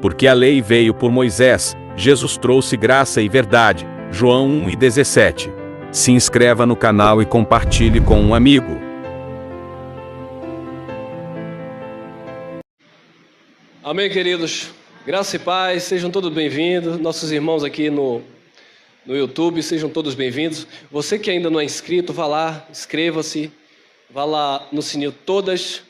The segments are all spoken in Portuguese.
Porque a lei veio por Moisés, Jesus trouxe graça e verdade. João 1:17. Se inscreva no canal e compartilhe com um amigo. Amém, queridos. Graça e paz, sejam todos bem-vindos. Nossos irmãos aqui no YouTube, sejam todos bem-vindos. Você que ainda não é inscrito, vá lá, inscreva-se, vá lá no sininho todas,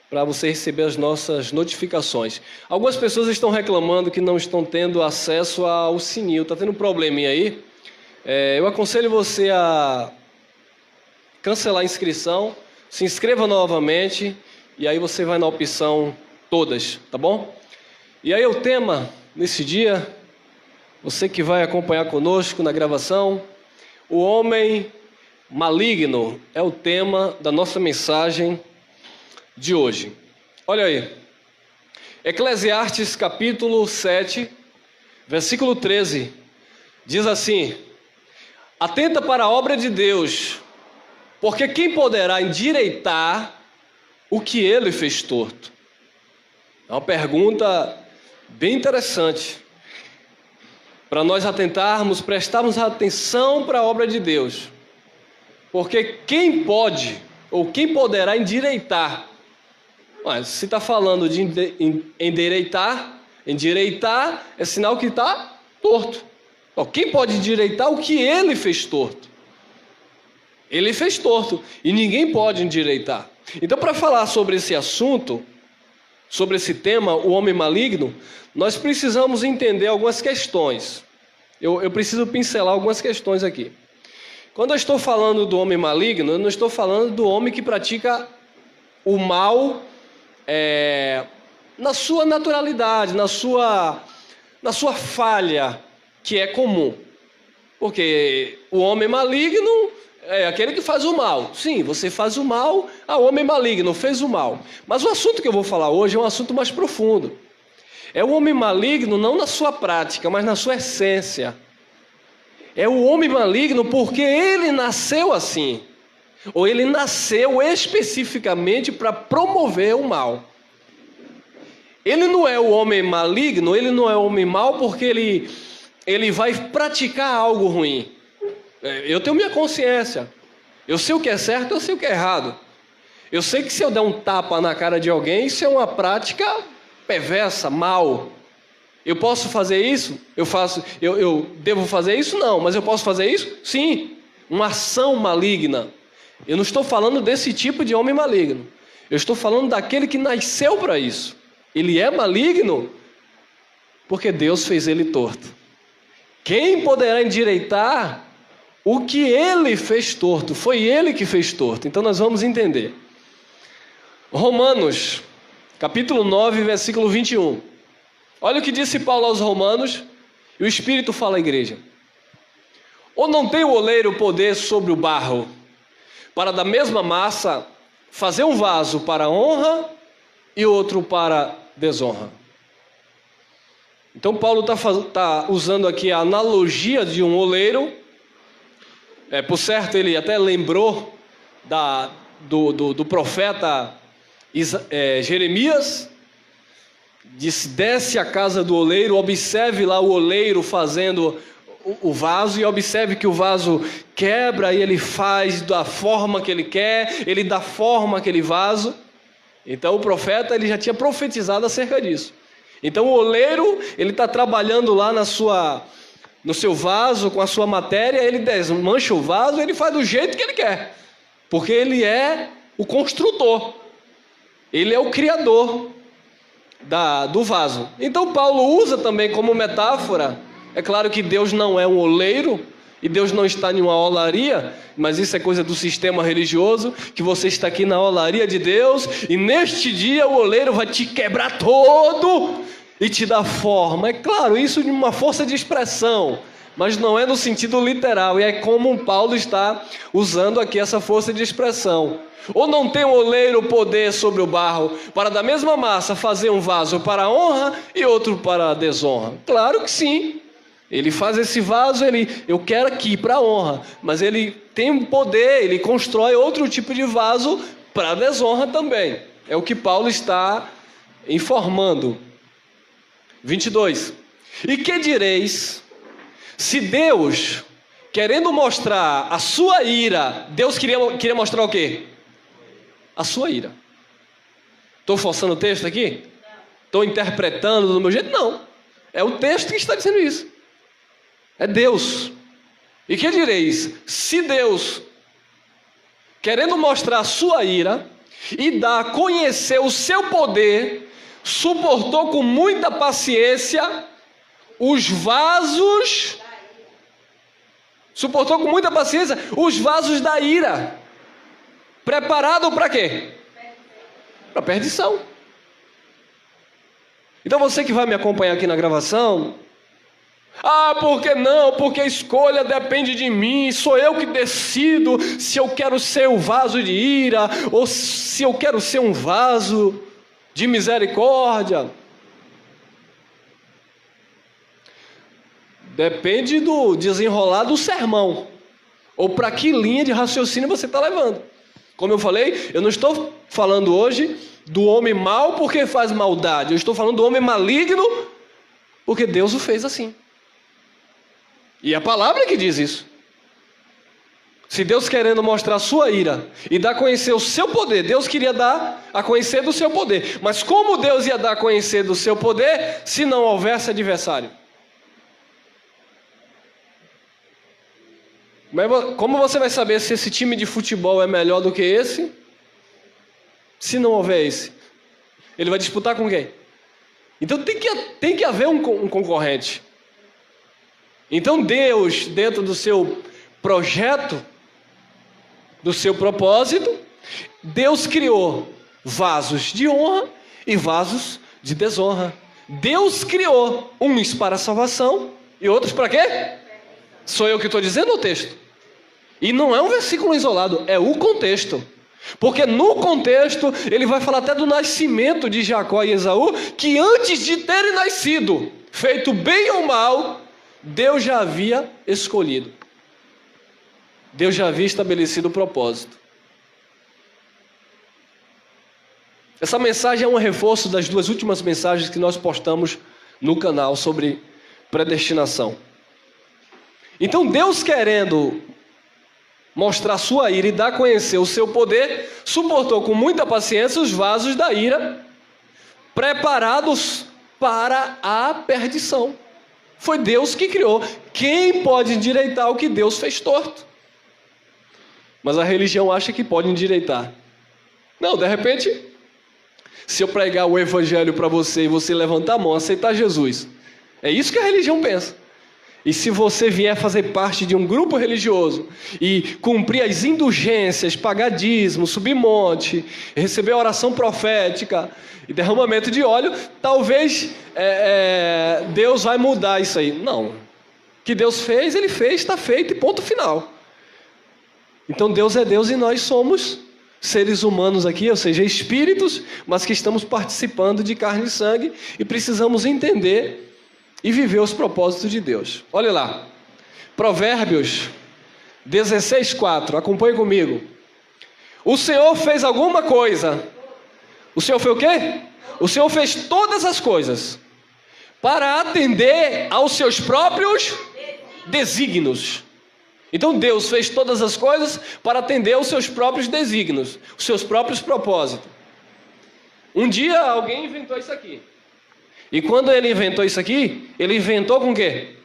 para você receber as nossas notificações. Algumas pessoas estão reclamando que não estão tendo acesso ao sininho, está tendo um probleminha aí. Eu aconselho você a cancelar a inscrição, se inscreva novamente e aí você vai na opção todas, tá bom? E aí o tema nesse dia, você que vai acompanhar conosco na gravação, o homem maligno é o tema da nossa mensagem de hoje. Olha aí, Eclesiastes capítulo 7, versículo 13, diz assim: atenta para a obra de Deus, porque quem poderá endireitar o que ele fez torto? É uma pergunta bem interessante, para nós atentarmos, prestarmos atenção para a obra de Deus, porque quem pode, ou quem poderá endireitar? Mas se está falando de endireitar é sinal que está torto. Quem pode endireitar o que ele fez torto? Ele fez torto e ninguém pode endireitar. Então, para falar sobre esse assunto, sobre esse tema, o homem maligno, nós precisamos entender algumas questões. Eu preciso pincelar algumas questões aqui. Quando eu estou falando do homem maligno, eu não estou falando do homem que pratica o mal na sua naturalidade, na sua falha, que é comum. Porque o homem maligno é aquele que faz o mal. Sim, você faz o mal, o homem maligno fez o mal. Mas o assunto que eu vou falar hoje é um assunto mais profundo. É o homem maligno não na sua prática, mas na sua essência. É o homem maligno porque ele nasceu assim. Ou ele nasceu especificamente para promover o mal. Ele não é o homem maligno, ele não é o homem mau porque ele vai praticar algo ruim. Eu tenho minha consciência. Eu sei o que é certo, eu sei o que é errado. Eu sei que se eu der um tapa na cara de alguém, isso é uma prática perversa, mal. Eu posso fazer isso? Eu devo fazer isso? Não. Mas eu posso fazer isso? Sim. Uma ação maligna. Eu não estou falando desse tipo de homem maligno. Eu estou falando daquele que nasceu para isso. Ele é maligno porque Deus fez ele torto. Quem poderá endireitar o que ele fez torto? Foi ele que fez torto. Então nós vamos entender. Romanos, capítulo 9, versículo 21. Olha o que disse Paulo aos Romanos, e o Espírito fala à igreja. Ou não tem o oleiro poder sobre o barro, para da mesma massa fazer um vaso para honra e outro para desonra? Então Paulo está usando aqui a analogia de um oleiro. Por certo, ele até lembrou do profeta Jeremias. Disse: desce à casa do oleiro, observe lá o oleiro fazendo o vaso, e observe que o vaso quebra e ele faz da forma que ele quer, ele dá forma àquele vaso. Então o profeta ele já tinha profetizado acerca disso. Então o oleiro ele está trabalhando lá no seu vaso, com a sua matéria, ele desmancha o vaso, ele faz do jeito que ele quer, porque ele é o construtor, ele é o criador do vaso. Então Paulo usa também como metáfora. É claro que Deus não é um oleiro e Deus não está em uma olaria, mas isso é coisa do sistema religioso, que você está aqui na olaria de Deus e neste dia o oleiro vai te quebrar todo e te dar forma. É claro, isso de uma força de expressão, mas não é no sentido literal, e é como Paulo está usando aqui essa força de expressão. Ou não tem o oleiro poder sobre o barro, para da mesma massa fazer um vaso para a honra e outro para a desonra? Claro que sim. Ele faz esse vaso, eu quero aqui para a honra, mas ele tem um poder, ele constrói outro tipo de vaso para a desonra também. É o que Paulo está informando. 22. E que direis, se Deus, querendo mostrar a sua ira, Deus queria mostrar o quê? A sua ira. Estou forçando o texto aqui? Estou interpretando do meu jeito? Não. É o texto que está dizendo isso. É Deus. E que direis, se Deus, querendo mostrar a sua ira e dar a conhecer o seu poder, suportou com muita paciência os vasos da ira. Preparado para quê? Para perdição. Então você que vai me acompanhar aqui na gravação, por que não? Porque a escolha depende de mim, sou eu que decido se eu quero ser um vaso de ira ou se eu quero ser um vaso de misericórdia. Depende do desenrolar do sermão, ou para que linha de raciocínio você está levando. Como eu falei, eu não estou falando hoje do homem mau porque faz maldade, eu estou falando do homem maligno porque Deus o fez assim. E a palavra é que diz isso. Se Deus querendo mostrar a sua ira e dar a conhecer o seu poder, Deus queria dar a conhecer do seu poder. Mas como Deus ia dar a conhecer do seu poder se não houvesse adversário? Como você vai saber se esse time de futebol é melhor do que esse? Se não houver esse, ele vai disputar com quem? Então tem que haver um concorrente. Então Deus, dentro do seu projeto, do seu propósito, Deus criou vasos de honra e vasos de desonra. Deus criou uns para salvação e outros para quê? Sou eu que estou dizendo o texto. E não é um versículo isolado, é o contexto. Porque no contexto, ele vai falar até do nascimento de Jacó e Esaú, que antes de terem nascido, feito bem ou mal, Deus já havia escolhido. Deus já havia estabelecido o propósito. Essa mensagem é um reforço das duas últimas mensagens que nós postamos no canal sobre predestinação. Então Deus querendo mostrar sua ira e dar a conhecer o seu poder, suportou com muita paciência os vasos da ira, preparados para a perdição. Foi Deus que criou. Quem pode endireitar o que Deus fez torto? Mas a religião acha que pode endireitar. Não, de repente, se eu pregar o evangelho para você e você levantar a mão, aceitar Jesus, é isso que a religião pensa. E se você vier fazer parte de um grupo religioso e cumprir as indulgências, pagar dízimo, subir monte, receber a oração profética e derramamento de óleo, talvez Deus vai mudar isso aí. Não. O que Deus fez, Ele fez, está feito e ponto final. Então Deus é Deus e nós somos seres humanos aqui, ou seja, espíritos, mas que estamos participando de carne e sangue e precisamos entender e viver os propósitos de Deus. Olha lá, Provérbios 16:4, acompanhe comigo. O Senhor fez alguma coisa. O Senhor fez o quê? O Senhor fez todas as coisas para atender aos seus próprios desígnios. Então Deus fez todas as coisas para atender aos seus próprios desígnios, os seus próprios propósitos. Um dia alguém inventou isso aqui. E quando ele inventou isso aqui, ele inventou com o quê?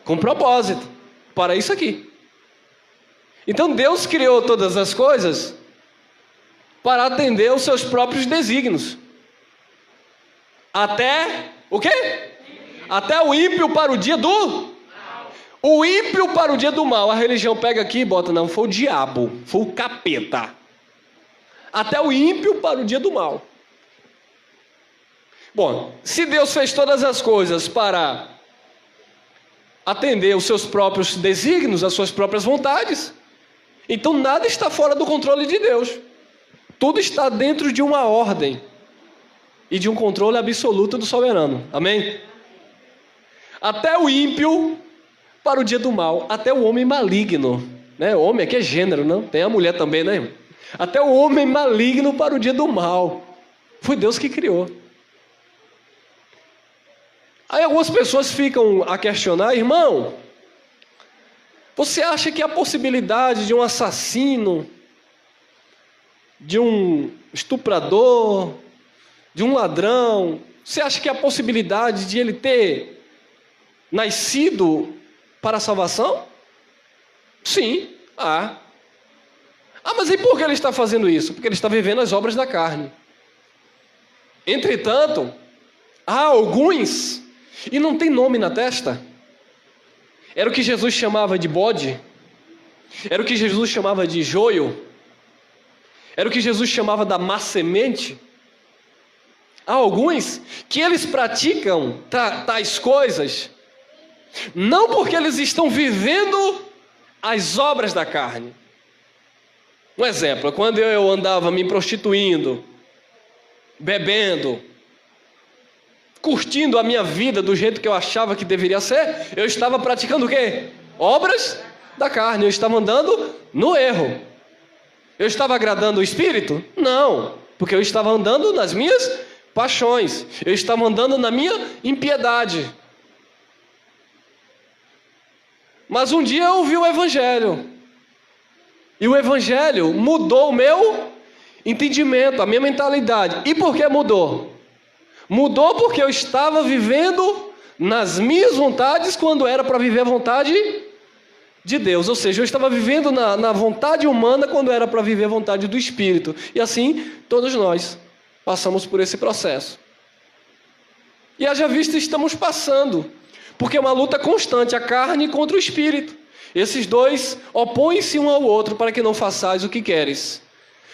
Com propósito, para isso aqui. Então Deus criou todas as coisas para atender aos seus próprios desígnios. Até o quê? Até o ímpio para o dia do... O ímpio para o dia do mal. A religião pega aqui e bota, não, foi o diabo, foi o capeta. Até o ímpio para o dia do mal. Bom, se Deus fez todas as coisas para atender os seus próprios desígnios, as suas próprias vontades, então nada está fora do controle de Deus. Tudo está dentro de uma ordem e de um controle absoluto do soberano. Amém? Até o ímpio para o dia do mal, até o homem maligno, né? O homem aqui é gênero, não? Tem a mulher também, né? Até o homem maligno para o dia do mal. Foi Deus que criou. Aí algumas pessoas ficam a questionar: irmão, você acha que a possibilidade de um assassino, de um estuprador, de um ladrão, você acha que a possibilidade de ele ter nascido para a salvação? Sim, há. Mas e por que ele está fazendo isso? Porque ele está vivendo as obras da carne. Entretanto, há alguns, e não tem nome na testa, era o que Jesus chamava de bode, era o que Jesus chamava de joio, era o que Jesus chamava da má semente. Há alguns que eles praticam tais coisas, não porque eles estão vivendo as obras da carne. Um exemplo, quando eu andava me prostituindo, bebendo, curtindo a minha vida do jeito que eu achava que deveria ser, eu estava praticando o quê? Obras da carne. Eu estava andando no erro. Eu estava agradando o Espírito? Não, porque eu estava andando nas minhas paixões. Eu estava andando na minha impiedade. Mas um dia eu ouvi o Evangelho. E o Evangelho mudou o meu entendimento, a minha mentalidade. E por que mudou? Mudou porque eu estava vivendo nas minhas vontades quando era para viver a vontade de Deus. Ou seja, eu estava vivendo na vontade humana quando era para viver a vontade do Espírito. E assim, todos nós passamos por esse processo. E haja vista, estamos passando, porque é uma luta constante, a carne contra o Espírito. Esses dois opõem-se um ao outro para que não façais o que queres.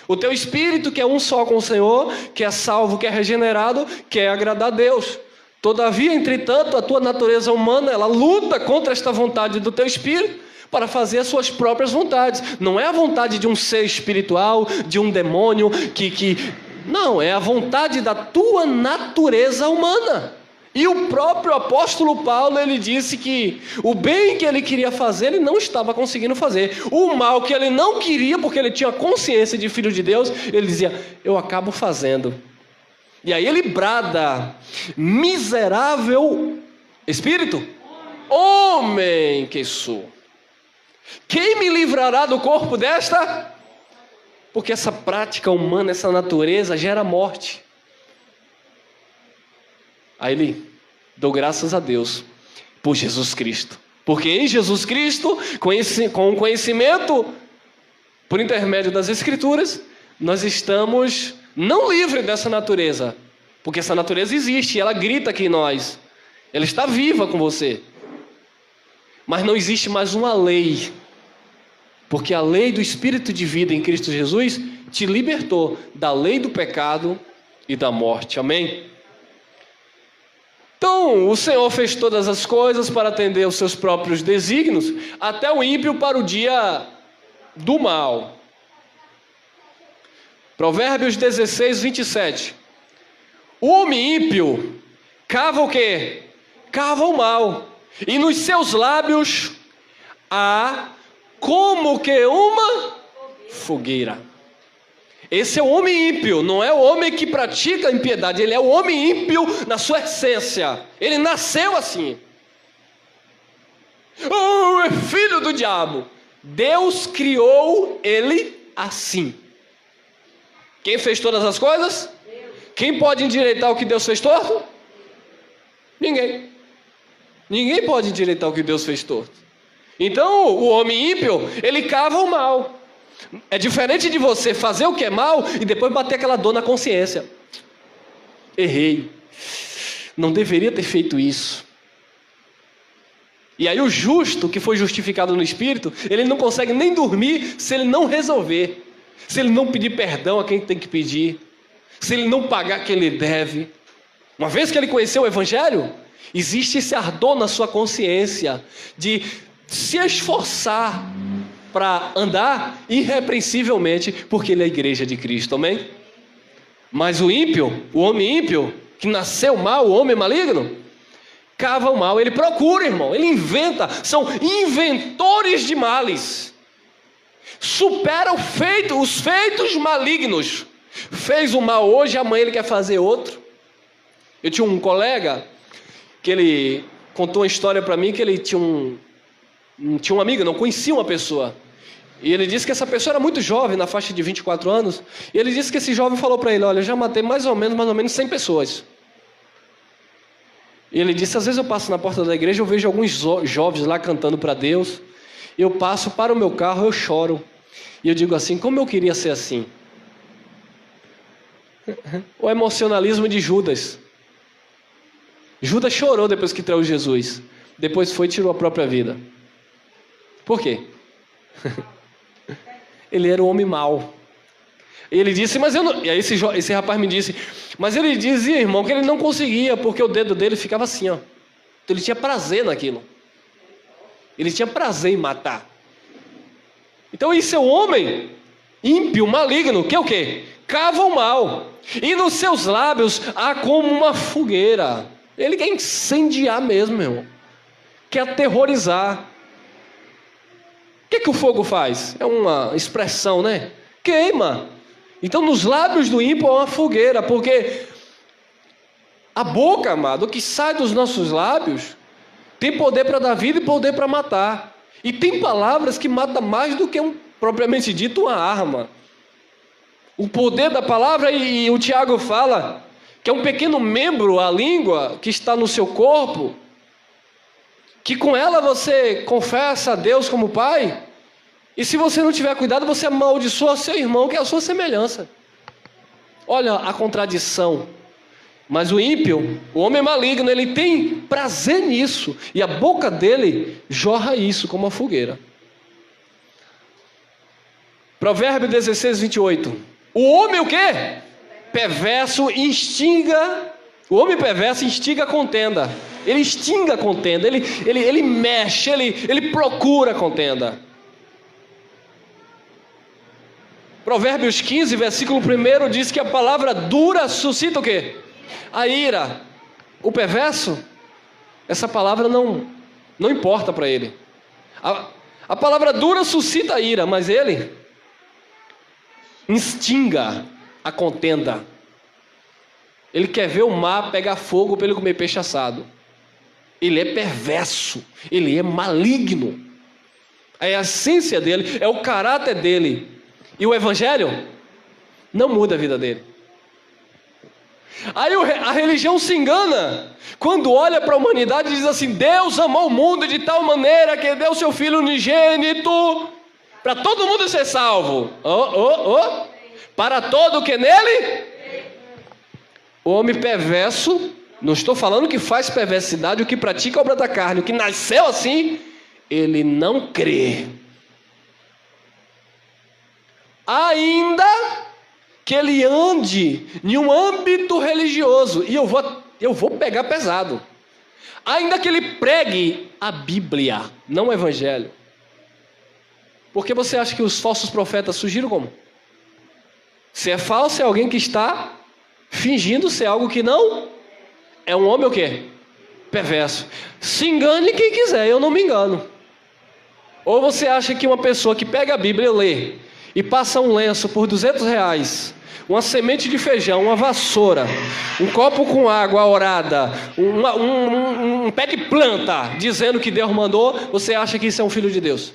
O teu espírito, que é um só com o Senhor, que é salvo, que é regenerado, quer agradar a Deus. Todavia, entretanto, a tua natureza humana, ela luta contra esta vontade do teu espírito para fazer as suas próprias vontades. Não é a vontade de um ser espiritual, de um demônio Não, é a vontade da tua natureza humana. E o próprio apóstolo Paulo, ele disse que o bem que ele queria fazer, ele não estava conseguindo fazer. O mal que ele não queria, porque ele tinha consciência de filho de Deus, ele dizia: eu acabo fazendo. E aí ele brada: miserável espírito, homem que sou, quem me livrará do corpo desta? Porque essa prática humana, essa natureza gera morte. Aí ele: dou graças a Deus por Jesus Cristo. Porque em Jesus Cristo, com o conhecimento, por intermédio das Escrituras, nós estamos não livres dessa natureza. Porque essa natureza existe, ela grita aqui em nós. Ela está viva com você. Mas não existe mais uma lei. Porque a lei do Espírito de vida em Cristo Jesus te libertou da lei do pecado e da morte. Amém? Então, o Senhor fez todas as coisas para atender aos seus próprios desígnios, até o ímpio para o dia do mal. Provérbios 16, 27. O homem ímpio cava o quê? Cava o mal, e nos seus lábios há como que uma fogueira. Esse é o homem ímpio, não é o homem que pratica a impiedade, ele é o homem ímpio na sua essência. Ele nasceu assim. É filho do diabo. Deus criou ele assim. Quem fez todas as coisas? Quem pode endireitar o que Deus fez torto? Ninguém. Ninguém pode endireitar o que Deus fez torto. Então, o homem ímpio, ele cava o mal. É diferente de você fazer o que é mal e depois bater aquela dor na consciência. Errei. Não deveria ter feito isso. E aí o justo, que foi justificado no Espírito, ele não consegue nem dormir se ele não resolver. Se ele não pedir perdão a quem tem que pedir. Se ele não pagar quem lhe deve. Uma vez que ele conheceu o Evangelho, existe esse ardor na sua consciência de se esforçar para andar irrepreensivelmente, porque ele é a igreja de Cristo, amém? Mas o ímpio, o homem ímpio, que nasceu mal, o homem maligno, cava o mal, ele procura, irmão, ele inventa, são inventores de males, supera os feitos malignos, fez o mal hoje, amanhã ele quer fazer outro. Eu tinha um colega, que ele contou uma história para mim que ele tinha um amigo, não conhecia uma pessoa. E ele disse que essa pessoa era muito jovem, na faixa de 24 anos. E ele disse que esse jovem falou para ele: olha, eu já matei mais ou menos 100 pessoas. E ele disse: às vezes eu passo na porta da igreja, eu vejo alguns jovens lá cantando para Deus. Eu passo para o meu carro, eu choro. E eu digo assim: como eu queria ser assim? O emocionalismo de Judas. Judas chorou depois que traiu Jesus. Depois foi e tirou a própria vida. Por quê? Ele era um homem mau. E ele disse, mas eu não... E aí esse rapaz me disse, mas ele dizia, irmão, que ele não conseguia, porque o dedo dele ficava assim, ó. Então ele tinha prazer naquilo. Ele tinha prazer em matar. Então esse é o homem ímpio, maligno, que é o quê? Cava o mal. E nos seus lábios há como uma fogueira. Ele quer incendiar mesmo, meu irmão. Quer aterrorizar. O que o fogo faz? É uma expressão, né? Queima. Então nos lábios do ímpio há uma fogueira, porque a boca, amado, o que sai dos nossos lábios, tem poder para dar vida e poder para matar. E tem palavras que matam mais do que propriamente dito uma arma. O poder da palavra, e o Tiago fala que é um pequeno membro, a língua, que está no seu corpo, que com ela você confessa a Deus como Pai, e se você não tiver cuidado, você amaldiçoa seu irmão, que é a sua semelhança. Olha a contradição. Mas o ímpio, o homem maligno, ele tem prazer nisso, e a boca dele jorra isso como uma fogueira. Provérbio 16, 28. O homem o quê? Perverso instiga. O homem perverso instiga a contenda. Ele instiga a contenda, ele mexe, ele procura a contenda. Provérbios 15, versículo 1 diz que a palavra dura suscita o quê? A ira. O perverso, essa palavra não importa para ele. A palavra dura suscita a ira, mas ele instiga a contenda. Ele quer ver o mar pegar fogo para ele comer peixe assado. Ele é perverso, ele é maligno. A essência dele, é o caráter dele. E o evangelho não muda a vida dele. Aí a religião se engana quando olha para a humanidade e diz assim: Deus amou o mundo de tal maneira que deu seu Filho unigênito para todo mundo ser salvo. Para todo o que nele? O homem perverso, não estou falando que faz perversidade, o que pratica a obra da carne, o que nasceu assim, ele não crê. Ainda que ele ande em um âmbito religioso, e eu vou pegar pesado, ainda que ele pregue a Bíblia, não o Evangelho. Porque você acha que os falsos profetas surgiram como? Se é falso, é alguém que está fingindo ser algo que não é. Um homem o quê? Perverso. Se engane quem quiser, eu não me engano. Ou você acha que uma pessoa que pega a Bíblia e lê e passa um lenço por R$200, uma semente de feijão, uma vassoura, um copo com água orada, um pé de planta, dizendo que Deus mandou, você acha que isso é um filho de Deus?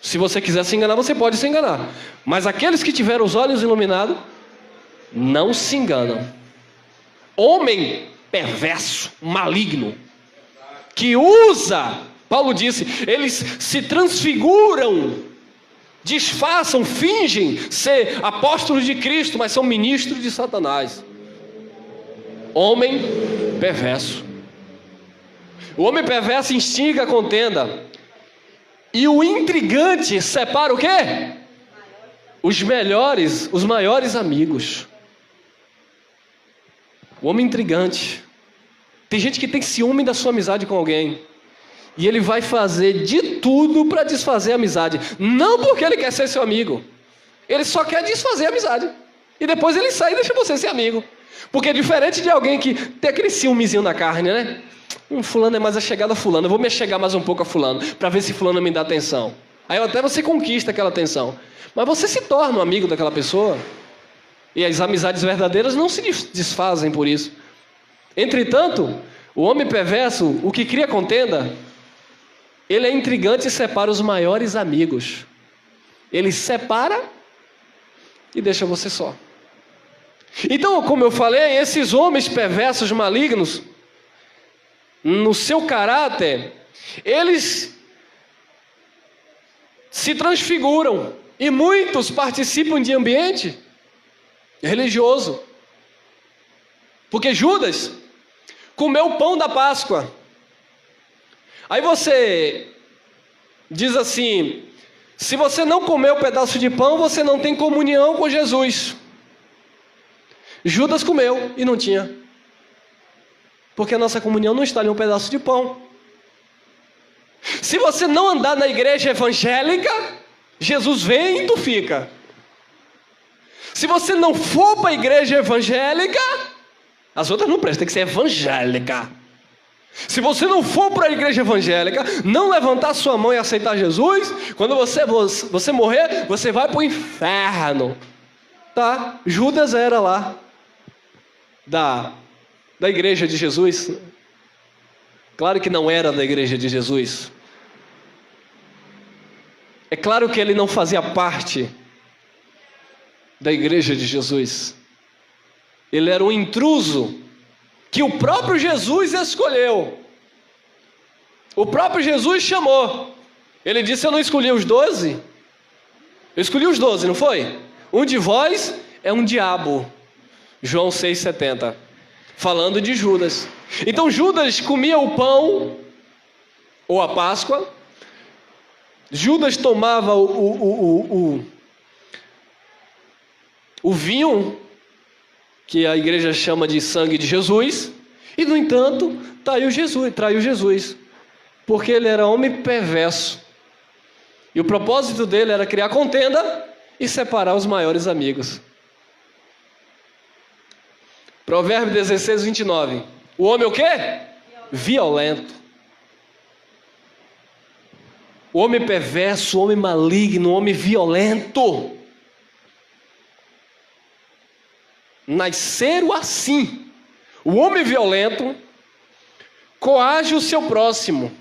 Se você quiser se enganar, você pode se enganar. Mas aqueles que tiveram os olhos iluminados, não se enganam. Homem perverso, maligno, que usa, Paulo disse, eles se transfiguram, disfarçam, fingem ser apóstolos de Cristo, mas são ministros de Satanás. Homem perverso. O homem perverso instiga a contenda. E o intrigante separa o quê? Os maiores amigos. O homem intrigante. Tem gente que tem ciúme da sua amizade com alguém. E ele vai fazer de tudo para desfazer a amizade. Não porque ele quer ser seu amigo. Ele só quer desfazer a amizade. E depois ele sai e deixa você ser amigo. Porque é diferente de alguém que tem aquele ciúmezinho na carne, né? Fulano é mais achegado a fulano. Eu vou me achegar mais um pouco a fulano, para ver se fulano me dá atenção. Aí até você conquista aquela atenção. Mas você se torna um amigo daquela pessoa. E as amizades verdadeiras não se desfazem por isso. Entretanto, O homem perverso, o que cria contenda, ele é intrigante e separa os maiores amigos. Ele separa e deixa você só. Então, como eu falei, esses homens perversos, malignos, no seu caráter, eles se transfiguram. E muitos participam de ambiente religioso. Porque Judas comeu o pão da Páscoa. Aí você diz assim: se você não comer o pedaço de pão, você não tem comunhão com Jesus. Judas comeu e não tinha. Porque a nossa comunhão não está em um pedaço de pão. Se você não andar na igreja evangélica, Jesus vem e tu fica. Se você não for para a igreja evangélica, as outras não prestam, tem que ser evangélica. Se você não for para a igreja evangélica, não levantar sua mão e aceitar Jesus, quando você morrer, você vai para o inferno. Tá? Judas era lá da igreja de Jesus. Claro que não era da igreja de Jesus. É claro que ele não fazia parte da igreja de Jesus. Ele era um intruso que o próprio Jesus escolheu. O próprio Jesus chamou. Ele disse: eu não escolhi os 12. Eu escolhi os 12, não foi? Um de vós é um diabo. João 6,70. Falando de Judas. Então Judas comia o pão, ou a Páscoa. Judas tomava o vinho, que a igreja chama de sangue de Jesus. E no entanto, traiu Jesus. Porque ele era homem perverso. E o propósito dele era criar contenda e separar os maiores amigos. Provérbios 16, 29. O homem o quê? Violento. O homem perverso, o homem maligno, o homem violento. Nasceram assim. O homem violento coage o seu próximo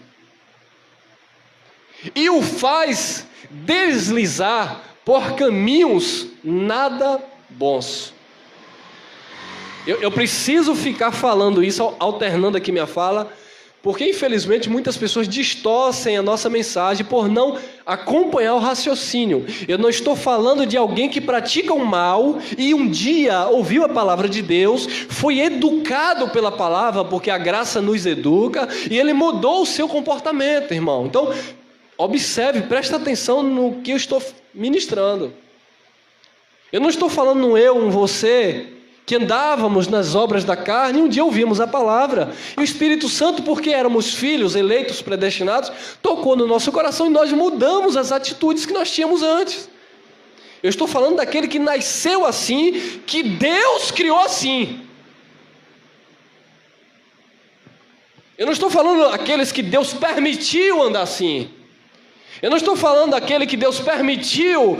e o faz deslizar por caminhos nada bons. Eu preciso ficar falando isso, alternando aqui minha fala, porque infelizmente muitas pessoas distorcem a nossa mensagem por não acompanhar o raciocínio. Eu não estou falando de alguém que pratica o mal e um dia ouviu a palavra de Deus, foi educado pela palavra, porque a graça nos educa, e ele mudou o seu comportamento, irmão. Então, observe, presta atenção no que eu estou ministrando. Eu não estou falando no eu, um você, que andávamos nas obras da carne, e um dia ouvimos a palavra, e o Espírito Santo, porque éramos filhos, eleitos, predestinados, tocou no nosso coração e nós mudamos as atitudes que nós tínhamos antes. Eu estou falando daquele que nasceu assim, que Deus criou assim. Eu não estou falando daqueles que Deus permitiu andar assim. Eu não estou falando daquele que Deus permitiu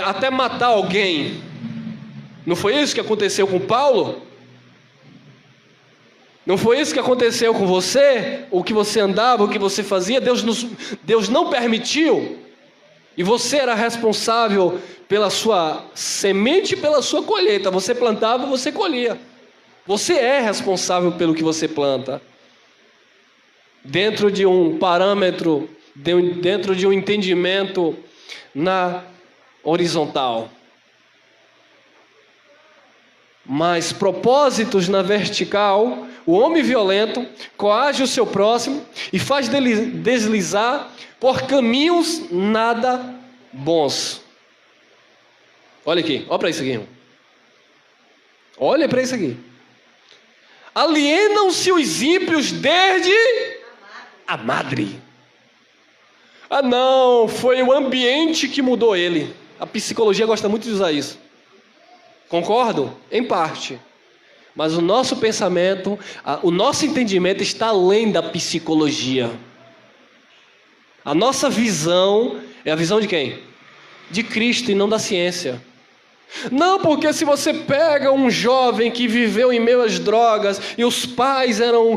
até matar alguém. Não foi isso que aconteceu com Paulo? Não foi isso que aconteceu com você? O que você andava, o que você fazia? Deus não permitiu. E você era responsável pela sua semente e pela sua colheita. Você plantava, você colhia. Você é responsável pelo que você planta. Dentro de um parâmetro, dentro de um entendimento na horizontal. Mas propósitos na vertical, o homem violento coage o seu próximo e faz dele deslizar por caminhos nada bons. Olha aqui, olha para isso aqui, irmão. Olha para isso aqui. Alienam-se os ímpios desde a madre. Ah não, foi o ambiente que mudou ele. A psicologia gosta muito de usar isso. Concordo? Em parte. Mas o nosso pensamento, o nosso entendimento está além da psicologia. A nossa visão é a visão de quem? De Cristo e não da ciência. Não, porque se você pega um jovem que viveu em meio às drogas e os pais eram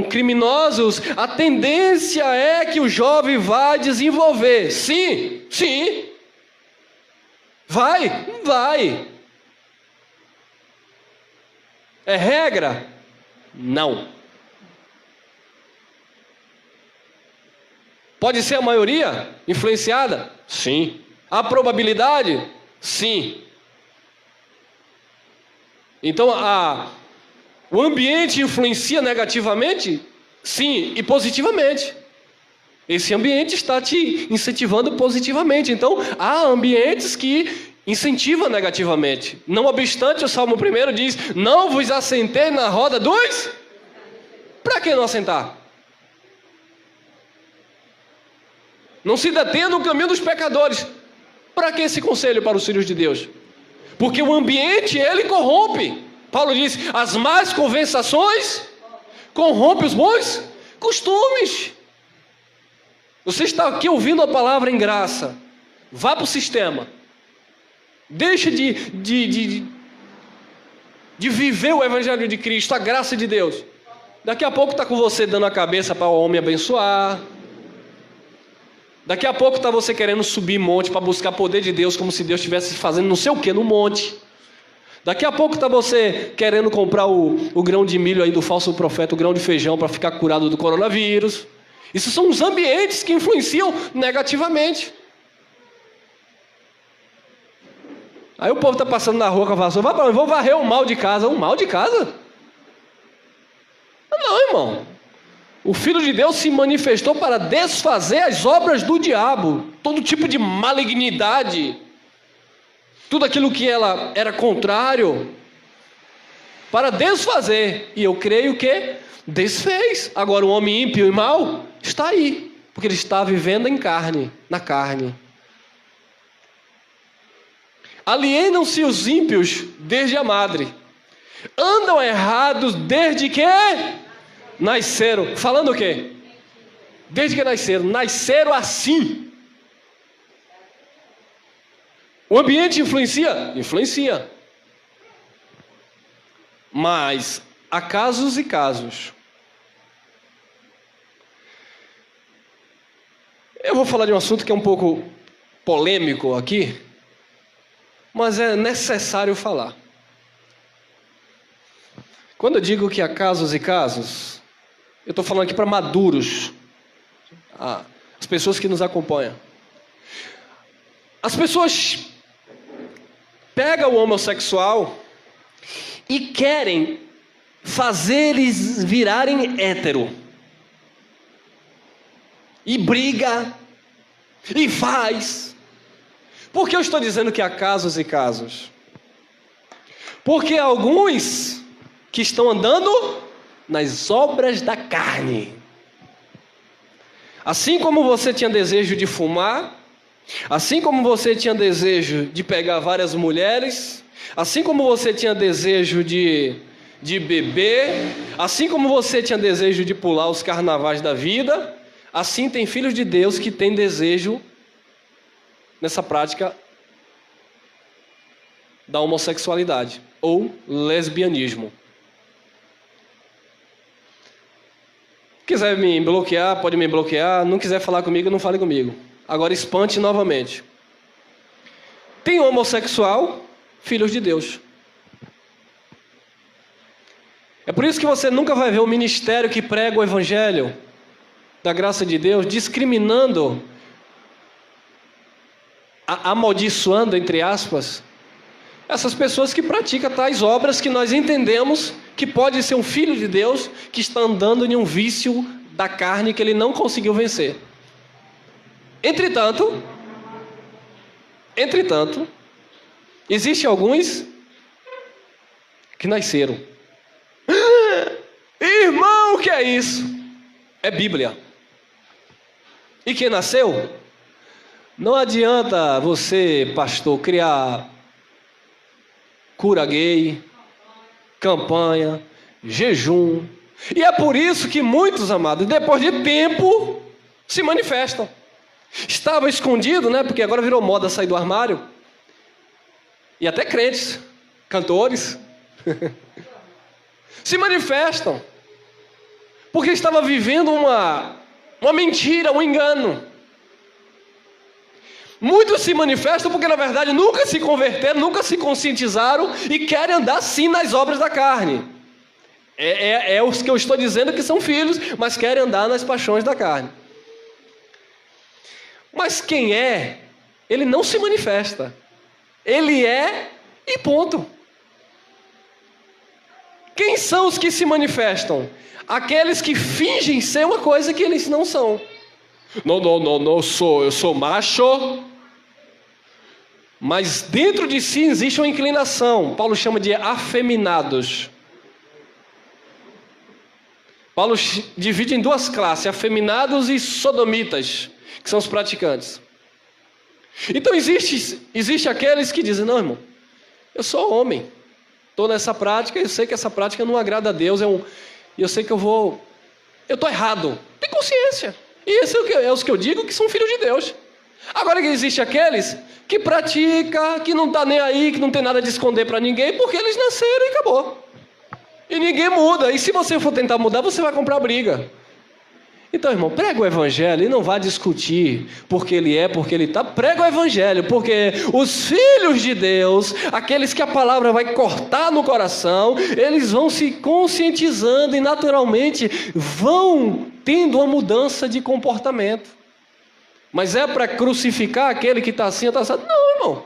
criminosos, a tendência é que o jovem vai desenvolver. Sim, sim. Vai. É regra? Não. Pode ser a maioria influenciada? Sim. A probabilidade? Sim. Então, o ambiente influencia negativamente? Sim, e positivamente. Esse ambiente está te incentivando positivamente. Então, há ambientes que incentivam negativamente. Não obstante, o Salmo 1 diz: não vos assentei na roda dos... Para que não assentar? Não se detenha no caminho dos pecadores. Para que esse conselho para os filhos de Deus? Porque o ambiente, ele corrompe. Paulo diz: as más conversações corrompem os bons costumes. Você está aqui ouvindo a palavra em graça. Vá para o sistema. Deixa de viver o Evangelho de Cristo, a graça de Deus. Daqui a pouco está com você dando a cabeça para o homem abençoar. Daqui a pouco está você querendo subir monte para buscar poder de Deus, como se Deus estivesse fazendo não sei o que no monte. Daqui a pouco está você querendo comprar o grão de milho aí do falso profeta, o grão de feijão para ficar curado do coronavírus. Isso são os ambientes que influenciam negativamente. Aí o povo está passando na rua com a vassoura: vai para onde? Vou varrer o mal de casa. O mal de casa? Não, irmão. O Filho de Deus se manifestou para desfazer as obras do diabo, todo tipo de malignidade, tudo aquilo que ela era contrário, para desfazer. E eu creio que desfez. Agora o homem ímpio e mau está aí, porque ele está vivendo em carne, na carne. Alienam-se os ímpios desde a madre, andam errados desde que nasceram. Falando o quê? Desde que nasceram assim. O ambiente influencia? Influencia. Mas há casos e casos. Eu vou falar de um assunto que é um pouco polêmico aqui, mas é necessário falar. Quando eu digo que há casos e casos, eu estou falando aqui para maduros, as pessoas que nos acompanham. As pessoas pegam o homossexual e querem fazer eles virarem hétero. E briga, e faz. Por que eu estou dizendo que há casos e casos? Porque alguns que estão andando nas obras da carne. Assim como você tinha desejo de fumar, assim como você tinha desejo de pegar várias mulheres, assim como você tinha desejo de beber, assim como você tinha desejo de pular os carnavais da vida, assim tem filhos de Deus que têm desejo nessa prática da homossexualidade ou lesbianismo. Quiser me bloquear, pode me bloquear. Não quiser falar comigo, não fale comigo. Agora espante novamente. Tem homossexual, filhos de Deus. É por isso que você nunca vai ver um ministério que prega o evangelho da graça de Deus discriminando, amaldiçoando, entre aspas, essas pessoas que praticam tais obras que nós entendemos que pode ser um filho de Deus que está andando em um vício da carne que ele não conseguiu vencer. Entretanto, existem alguns que nasceram. Irmão, o que é isso? É Bíblia. E quem nasceu? Não adianta você, pastor, criar cura gay, campanha, jejum. E é por isso que muitos, amados, depois de tempo, se manifestam. Estava escondido, né? Porque agora virou moda sair do armário. e até crentes, cantores, se manifestam, porque estava vivendo uma mentira, um engano. Muitos se manifestam porque na verdade nunca se converteram, nunca se conscientizaram e querem andar sim nas obras da carne. É os que eu estou dizendo que são filhos, mas querem andar nas paixões da carne. Mas quem é, ele não se manifesta. Ele é e ponto. Quem são os que se manifestam? Aqueles que fingem ser uma coisa que eles não são. Não, eu sou macho. Mas dentro de si existe uma inclinação. Paulo chama de afeminados. Paulo divide em duas classes, afeminados e sodomitas, que são os praticantes. Então existe aqueles que dizem, não, irmão, eu sou homem, estou nessa prática, eu sei que essa prática não agrada a Deus, eu sei que eu estou errado, tem consciência. E esse é os que eu digo que são filhos de Deus. Agora que existe aqueles que praticam, que não está nem aí, que não tem nada de esconder para ninguém, porque eles nasceram e acabou. E ninguém muda. E se você for tentar mudar, você vai comprar briga. Então, irmão, prega o evangelho e não vá discutir porque ele é, porque ele está. Prega o evangelho, porque os filhos de Deus, aqueles que a palavra vai cortar no coração, eles vão se conscientizando e naturalmente vão tendo uma mudança de comportamento. Mas é para crucificar aquele que está assim, está assim. Não, irmão.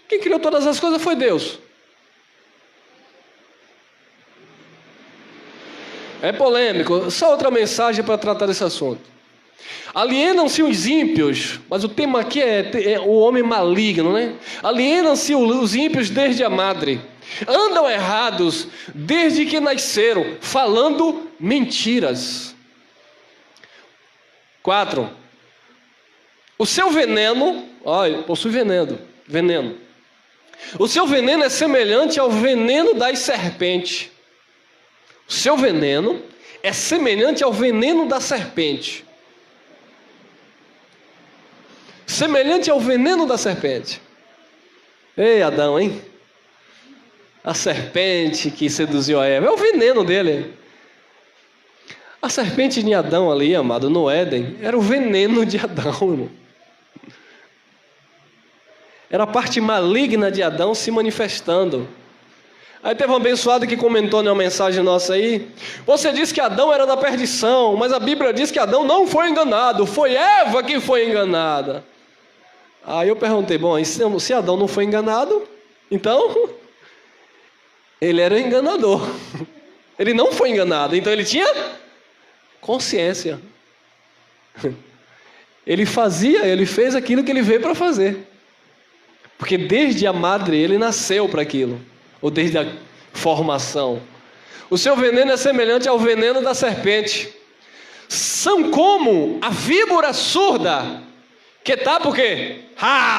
Quem criou todas as coisas foi Deus. É polêmico, só outra mensagem para tratar desse assunto. Alienam-se os ímpios, mas o tema aqui é o homem maligno, né? Alienam-se os ímpios desde a madre, andam errados desde que nasceram, falando mentiras. 4. O seu veneno, possui veneno. O seu veneno é semelhante ao veneno das serpentes. O seu veneno é semelhante ao veneno da serpente. Semelhante ao veneno da serpente. Ei, Adão, hein? A serpente que seduziu a Eva. É o veneno dele. A serpente de Adão ali, amado, no Éden, era o veneno de Adão, irmão. Era a parte maligna de Adão se manifestando. Aí teve um abençoado que comentou numa mensagem nossa aí. Você disse que Adão era da perdição, mas a Bíblia diz que Adão não foi enganado. Foi Eva que foi enganada. Aí eu perguntei, bom, se Adão não foi enganado, então ele era enganador. Ele não foi enganado, então ele tinha consciência. Ele fez aquilo que ele veio para fazer. Porque desde a madre ele nasceu para aquilo. Ou desde a formação. O seu veneno é semelhante ao veneno da serpente. São como a víbora surda. Que tá por quê?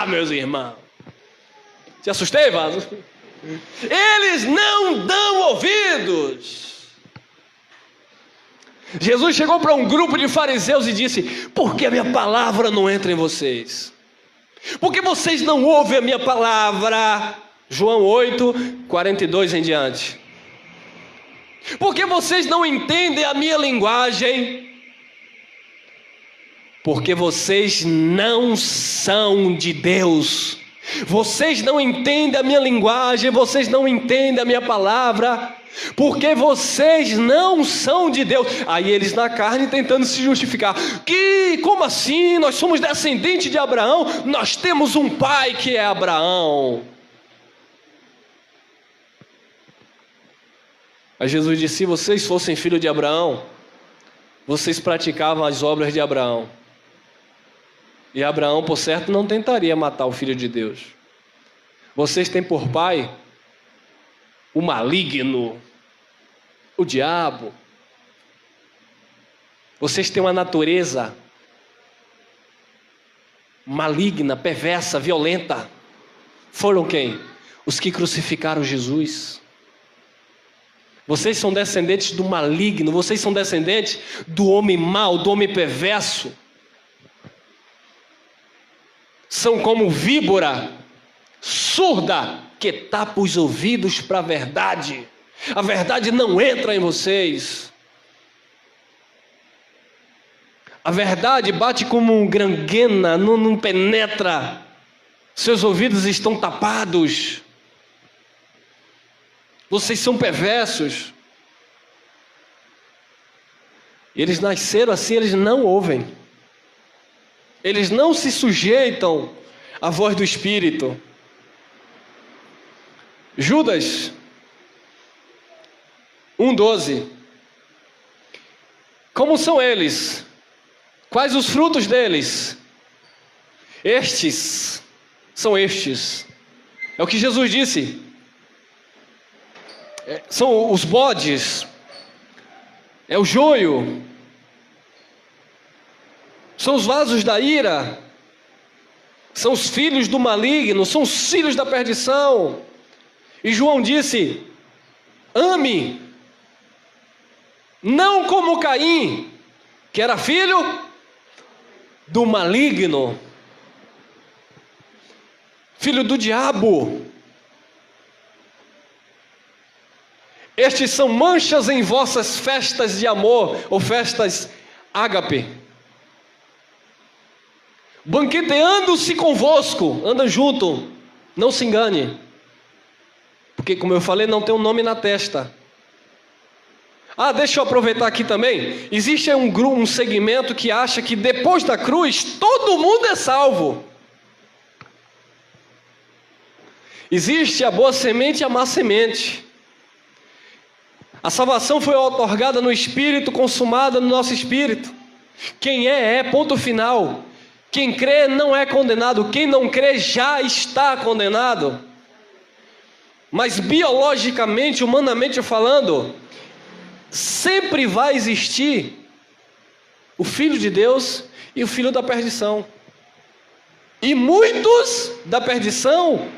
Meus irmãos. Te assustei, Vaso? Eles não dão ouvidos. Jesus chegou para um grupo de fariseus e disse: por que a minha palavra não entra em vocês? Porque vocês não ouvem a minha palavra. João 8, 42 em diante. Porque vocês não entendem a minha linguagem. Porque vocês não são de Deus. Vocês não entendem a minha linguagem. Vocês não entendem a minha palavra. Porque vocês não são de Deus. Aí eles na carne tentando se justificar. Como assim? Nós somos descendentes de Abraão. Nós temos um pai que é Abraão. Aí Jesus disse: se vocês fossem filhos de Abraão, vocês praticavam as obras de Abraão. E Abraão, por certo, não tentaria matar o filho de Deus. Vocês têm por pai o maligno, o diabo. Vocês têm uma natureza maligna, perversa, violenta. Foram quem? Os que crucificaram Jesus. Vocês são descendentes do maligno, vocês são descendentes do homem mau, do homem perverso. São como víbora surda que tapa os ouvidos para a verdade. A verdade não entra em vocês. A verdade bate como um granguena, não penetra. Seus ouvidos estão tapados. Vocês são perversos. Eles nasceram assim, eles não ouvem. Eles não se sujeitam à voz do Espírito. Judas 1:12. Como são eles? Quais os frutos deles? Estes são estes. É o que Jesus disse. São os bodes. É o joio. São os vasos da ira. São os filhos do maligno. São os filhos da perdição. E João disse: ame, não como Caim, que era filho do maligno, filho do diabo. Estes são manchas em vossas festas de amor, ou festas ágape, banqueteando-se convosco. Anda junto, não se engane, porque, como eu falei, não tem um nome na testa. Deixa eu aproveitar aqui também. Existe um segmento que acha que depois da cruz todo mundo é salvo. Existe a boa semente e a má semente. A salvação foi outorgada no Espírito, consumada no nosso Espírito. Quem é, ponto final. Quem crê não é condenado. Quem não crê já está condenado. Mas biologicamente, humanamente falando, sempre vai existir o Filho de Deus e o filho da perdição. E muitos da perdição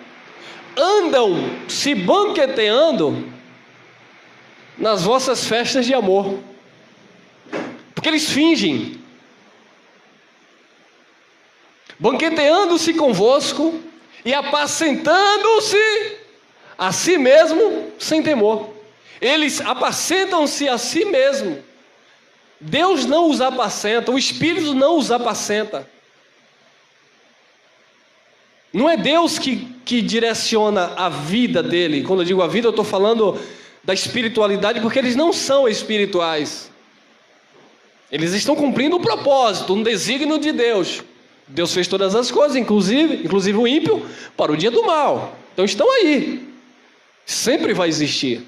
andam se banqueteando nas vossas festas de amor, porque eles fingem, banqueteando-se convosco e apacentando-se a si mesmo sem temor. Eles apacentam-se a si mesmo. Deus não os apacenta, o Espírito não os apacenta. Não é Deus que direciona a vida dele. Quando eu digo a vida, eu estou falando da espiritualidade, porque eles não são espirituais. Eles estão cumprindo um propósito, um desígnio de Deus. Deus fez todas as coisas, inclusive o ímpio, para o dia do mal. Então estão aí. Sempre vai existir.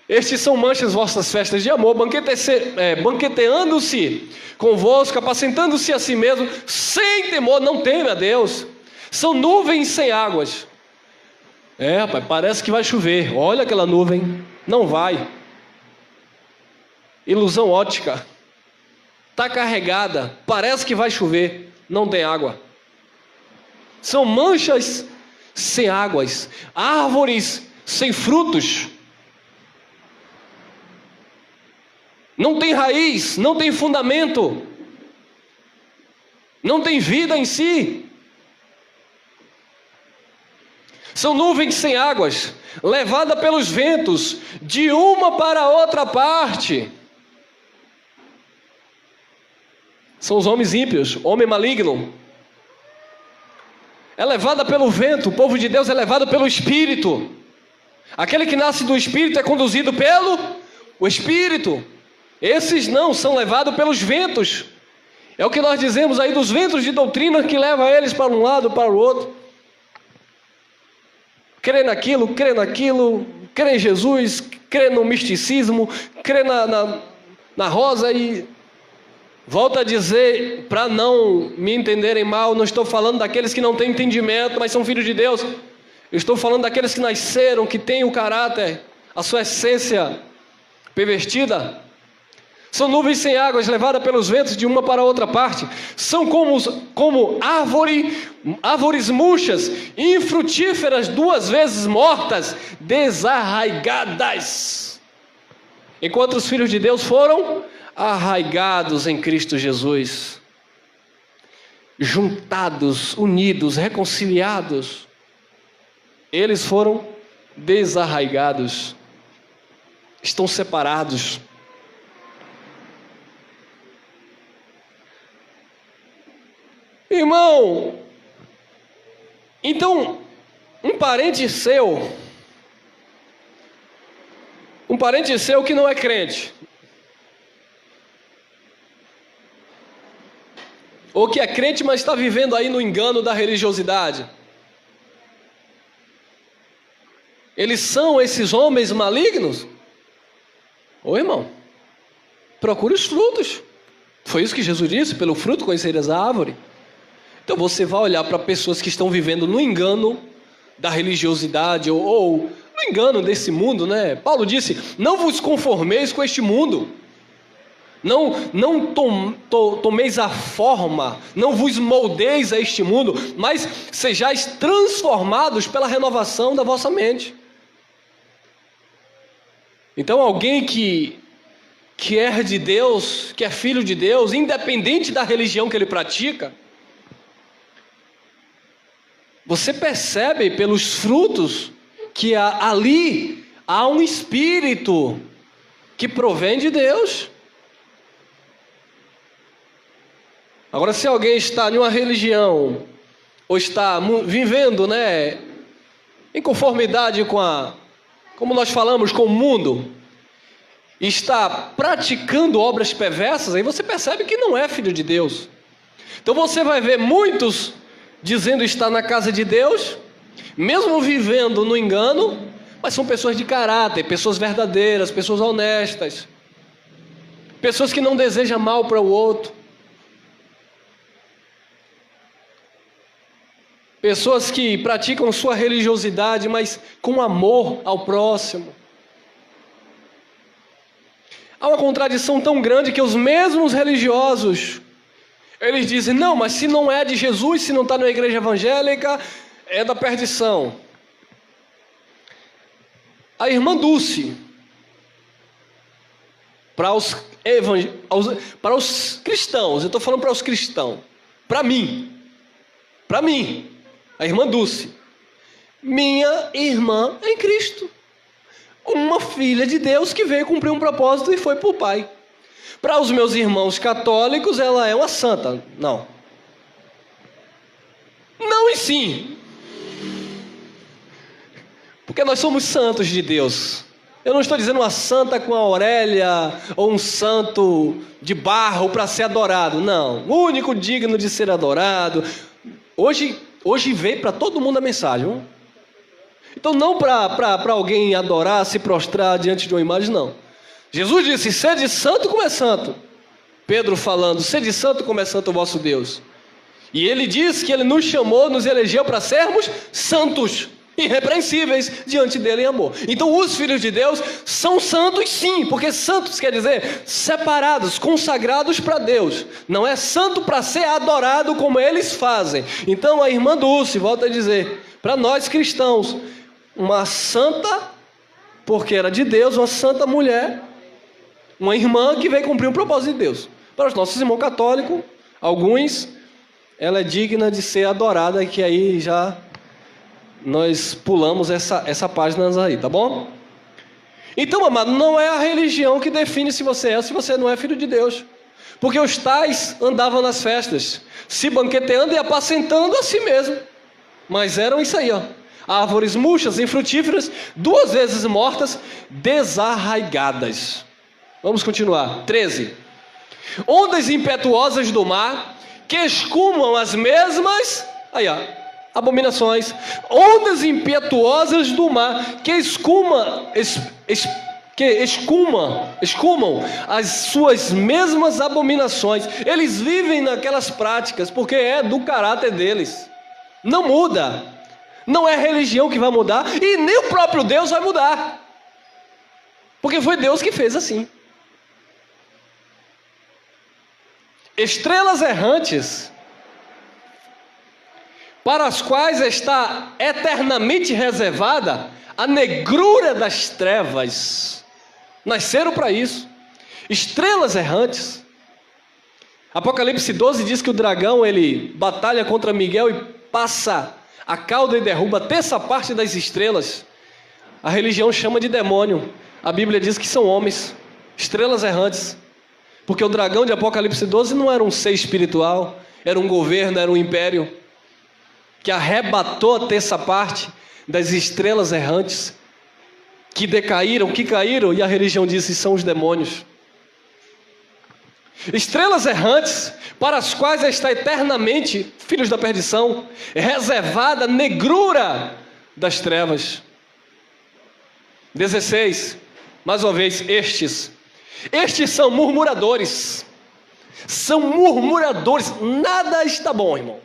Estes são manchas vossas festas de amor, banqueteando-se convosco, apacentando-se a si mesmo, sem temor, não teme a Deus. São nuvens sem águas. Rapaz, parece que vai chover. Olha aquela nuvem, não vai. Ilusão ótica. Está carregada, parece que vai chover, não tem água. São manchas sem águas, árvores sem frutos. Não tem raiz, não tem fundamento, não tem vida em si. São nuvens sem águas, levada pelos ventos de uma para outra parte. São os homens ímpios, homem maligno. É levada pelo vento. O povo de Deus é levado pelo Espírito. Aquele que nasce do Espírito é conduzido pelo Espírito. Esses não, são levados pelos ventos. É o que nós dizemos aí dos ventos de doutrina que levam eles para um lado, para o outro. Crê naquilo, crê em Jesus, crê no misticismo, crê na rosa e... Volto a dizer, para não me entenderem mal, não estou falando daqueles que não têm entendimento, mas são filhos de Deus. Eu estou falando daqueles que nasceram, que têm o caráter, a sua essência pervertida. São nuvens sem águas, levadas pelos ventos de uma para outra parte. São como árvores murchas, infrutíferas, 2 vezes mortas, desarraigadas. Enquanto os filhos de Deus foram arraigados em Cristo Jesus. juntados, unidos, reconciliados, eles foram desarraigados, estão separados. Irmão, então, um parente seu que não é crente, ou que é crente, mas está vivendo aí no engano da religiosidade, eles são esses homens malignos? Ô irmão, procure os frutos. Foi isso que Jesus disse: pelo fruto conhecereis a árvore. Então você vai olhar para pessoas que estão vivendo no engano da religiosidade ou no engano desse mundo, né? Paulo disse: não vos conformeis com este mundo. Não tomeis a forma, não vos moldeis a este mundo, mas sejais transformados pela renovação da vossa mente. Então alguém que é de Deus, que é filho de Deus, independente da religião que ele pratica, você percebe pelos frutos que ali há um espírito que provém de Deus. Agora, se alguém está em uma religião, ou está vivendo, né, em conformidade como nós falamos, com o mundo, e está praticando obras perversas, aí você percebe que não é filho de Deus. Então você vai ver muitos dizendo estar na casa de Deus, mesmo vivendo no engano, mas são pessoas de caráter, pessoas verdadeiras, pessoas honestas, pessoas que não desejam mal para o outro, pessoas que praticam sua religiosidade, mas com amor ao próximo. Há uma contradição tão grande que os mesmos religiosos, eles dizem: não, mas se não é de Jesus, se não está na igreja evangélica, é da perdição. A irmã Dulce, para os cristãos, eu estou falando para os cristãos, para mim, a irmã Dulce, minha irmã em Cristo, uma filha de Deus que veio cumprir um propósito e foi para o Pai. Para os meus irmãos católicos, ela é uma santa. Não e sim, porque nós somos santos de Deus. Eu não estou dizendo uma santa com a Aurélia ou um santo de barro para ser adorado. Não, o único digno de ser adorado. Hoje veio para todo mundo a mensagem, não? Então não para alguém adorar, se prostrar diante de uma imagem, não. Jesus disse: sede santo como é santo. Pedro falando: sede santo como é santo o vosso Deus. E ele diz que ele nos chamou, nos elegeu para sermos santos, irrepreensíveis diante dele em amor. Então os filhos de Deus são santos, sim, porque santos quer dizer separados, consagrados para Deus. Não é santo para ser adorado como eles fazem. Então a irmã Dulce volta a dizer, para nós cristãos, uma santa, porque era de Deus, uma santa mulher, uma irmã que veio cumprir um propósito de Deus. Para os nossos irmãos católicos, alguns, ela é digna de ser adorada, que aí já nós pulamos essa página aí, tá bom? Então, amado, não é a religião que define se você é ou se você não é filho de Deus. Porque os tais andavam nas festas, se banqueteando e apacentando a si mesmo. Mas eram isso aí, ó. Árvores murchas, infrutíferas, 2 vezes mortas, desarraigadas. Vamos continuar. 13. Ondas impetuosas do mar, que escumam as mesmas... Aí, ó. Abominações, ondas impetuosas do mar, que escumam as suas mesmas abominações. Eles vivem naquelas práticas, porque é do caráter deles. Não muda. Não é a religião que vai mudar, e nem o próprio Deus vai mudar, porque foi Deus que fez assim. Estrelas errantes, para as quais está eternamente reservada a negrura das trevas, nasceram para isso. Estrelas errantes, Apocalipse 12 diz que o dragão, ele batalha contra Miguel e passa a cauda e derruba a terça parte das estrelas. A religião chama de demônio. A Bíblia diz que são homens, estrelas errantes. Porque o dragão de Apocalipse 12 não era um ser espiritual, era um governo, era um império, que arrebatou a terça parte das estrelas errantes, que decaíram, que caíram, e a religião diz que são os demônios. Estrelas errantes, para as quais está eternamente, filhos da perdição, reservada a negrura das trevas. 16, mais uma vez, estes são murmuradores, nada está bom, irmão.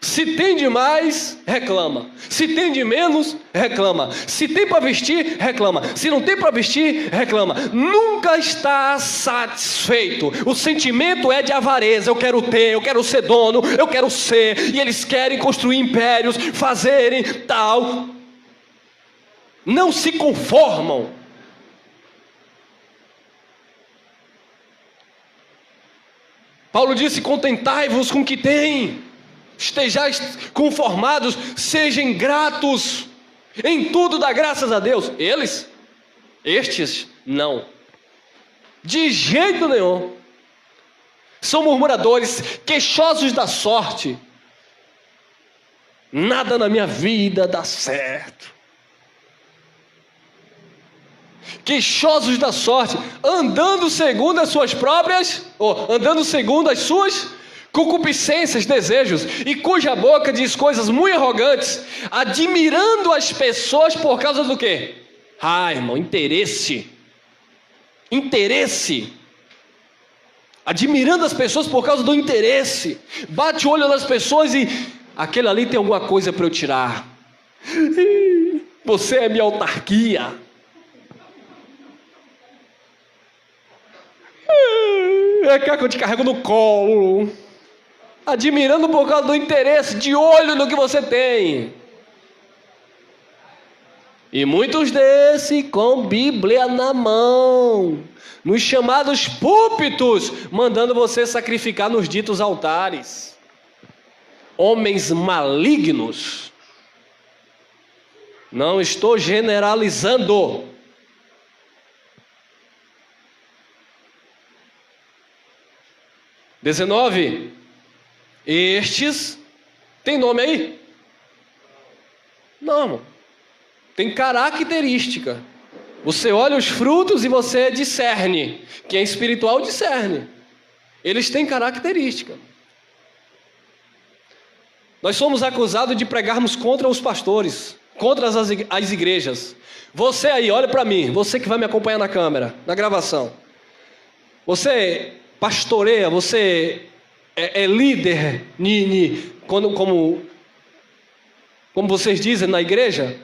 Se tem de mais, reclama. Se tem de menos, reclama. Se tem para vestir, reclama. Se não tem para vestir, reclama. Nunca está satisfeito. O sentimento é de avareza. Eu quero ter, eu quero ser dono, eu quero ser. E eles querem construir impérios, fazerem tal. Não se conformam. Paulo disse: contentai-vos com o que tem. Estejais conformados, sejam gratos, em tudo dá graças a Deus. Estes, não, de jeito nenhum. São murmuradores, queixosos da sorte. Nada na minha vida dá certo. Queixosos da sorte, andando segundo as suas concupiscências, desejos, e cuja boca diz coisas muito arrogantes, admirando as pessoas por causa do quê? Irmão, interesse. Admirando as pessoas por causa do interesse. Bate o olho nas pessoas e aquele ali tem alguma coisa para eu tirar. Você é minha autarquia. É que eu te carrego no colo. Admirando por causa do interesse, de olho no que você tem. E muitos desses com Bíblia na mão, nos chamados púlpitos, mandando você sacrificar nos ditos altares. Homens malignos. Não estou generalizando. (19) Estes, tem nome aí? Não, tem característica. Você olha os frutos e você discerne. Quem é espiritual discerne. Eles têm característica. Nós somos acusados de pregarmos contra os pastores, contra as igrejas. Você aí, olha para mim, você que vai me acompanhar na câmera, na gravação. Você pastoreia, você é líder, como vocês dizem na igreja?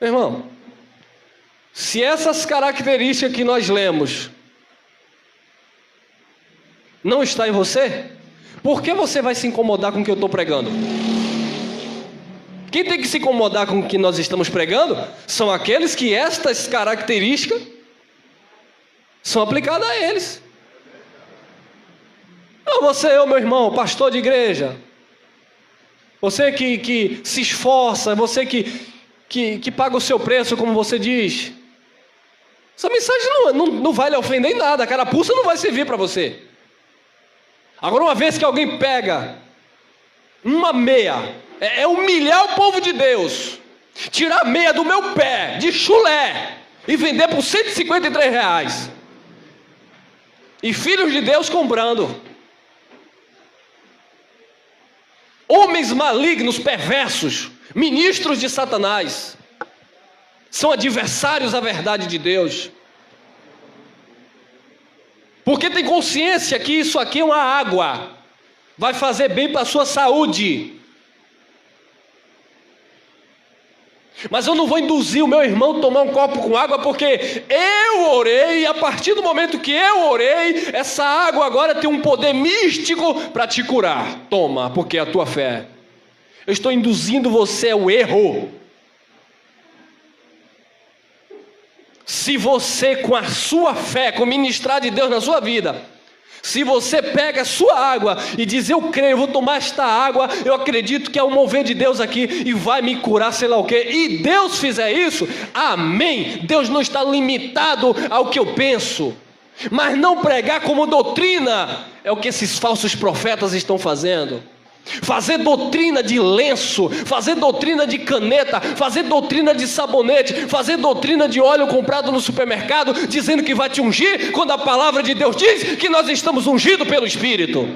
Meu irmão, se essas características que nós lemos não está em você, por que você vai se incomodar com o que eu estou pregando? Quem tem que se incomodar com o que nós estamos pregando são aqueles que estas características são aplicadas a eles. Não, você, meu irmão, pastor de igreja, você que se esforça, você que paga o seu preço, como você diz, essa mensagem não vai lhe ofender em nada, a carapuça não vai servir para você. Agora, uma vez que alguém pega uma meia, é humilhar o povo de Deus, tirar a meia do meu pé, de chulé, e vender por R$153, e filhos de Deus comprando. Homens malignos, perversos, ministros de Satanás, são adversários à verdade de Deus, porque tem consciência que isso aqui é uma água, vai fazer bem para a sua saúde. Mas eu não vou induzir o meu irmão a tomar um copo com água, porque eu orei, e a partir do momento que eu orei, essa água agora tem um poder místico para te curar. Toma, porque é a tua fé. Eu estou induzindo você ao erro. Se você, com a sua fé, com o ministrar de Deus na sua vida, se você pega a sua água e diz, eu creio, eu vou tomar esta água, eu acredito que é o mover de Deus aqui e vai me curar, sei lá o quê, e Deus fizer isso, amém. Deus não está limitado ao que eu penso, mas não pregar como doutrina é o que esses falsos profetas estão fazendo. Fazer doutrina de lenço, fazer doutrina de caneta, fazer doutrina de sabonete, fazer doutrina de óleo comprado no supermercado, dizendo que vai te ungir, quando a palavra de Deus diz que nós estamos ungidos pelo Espírito.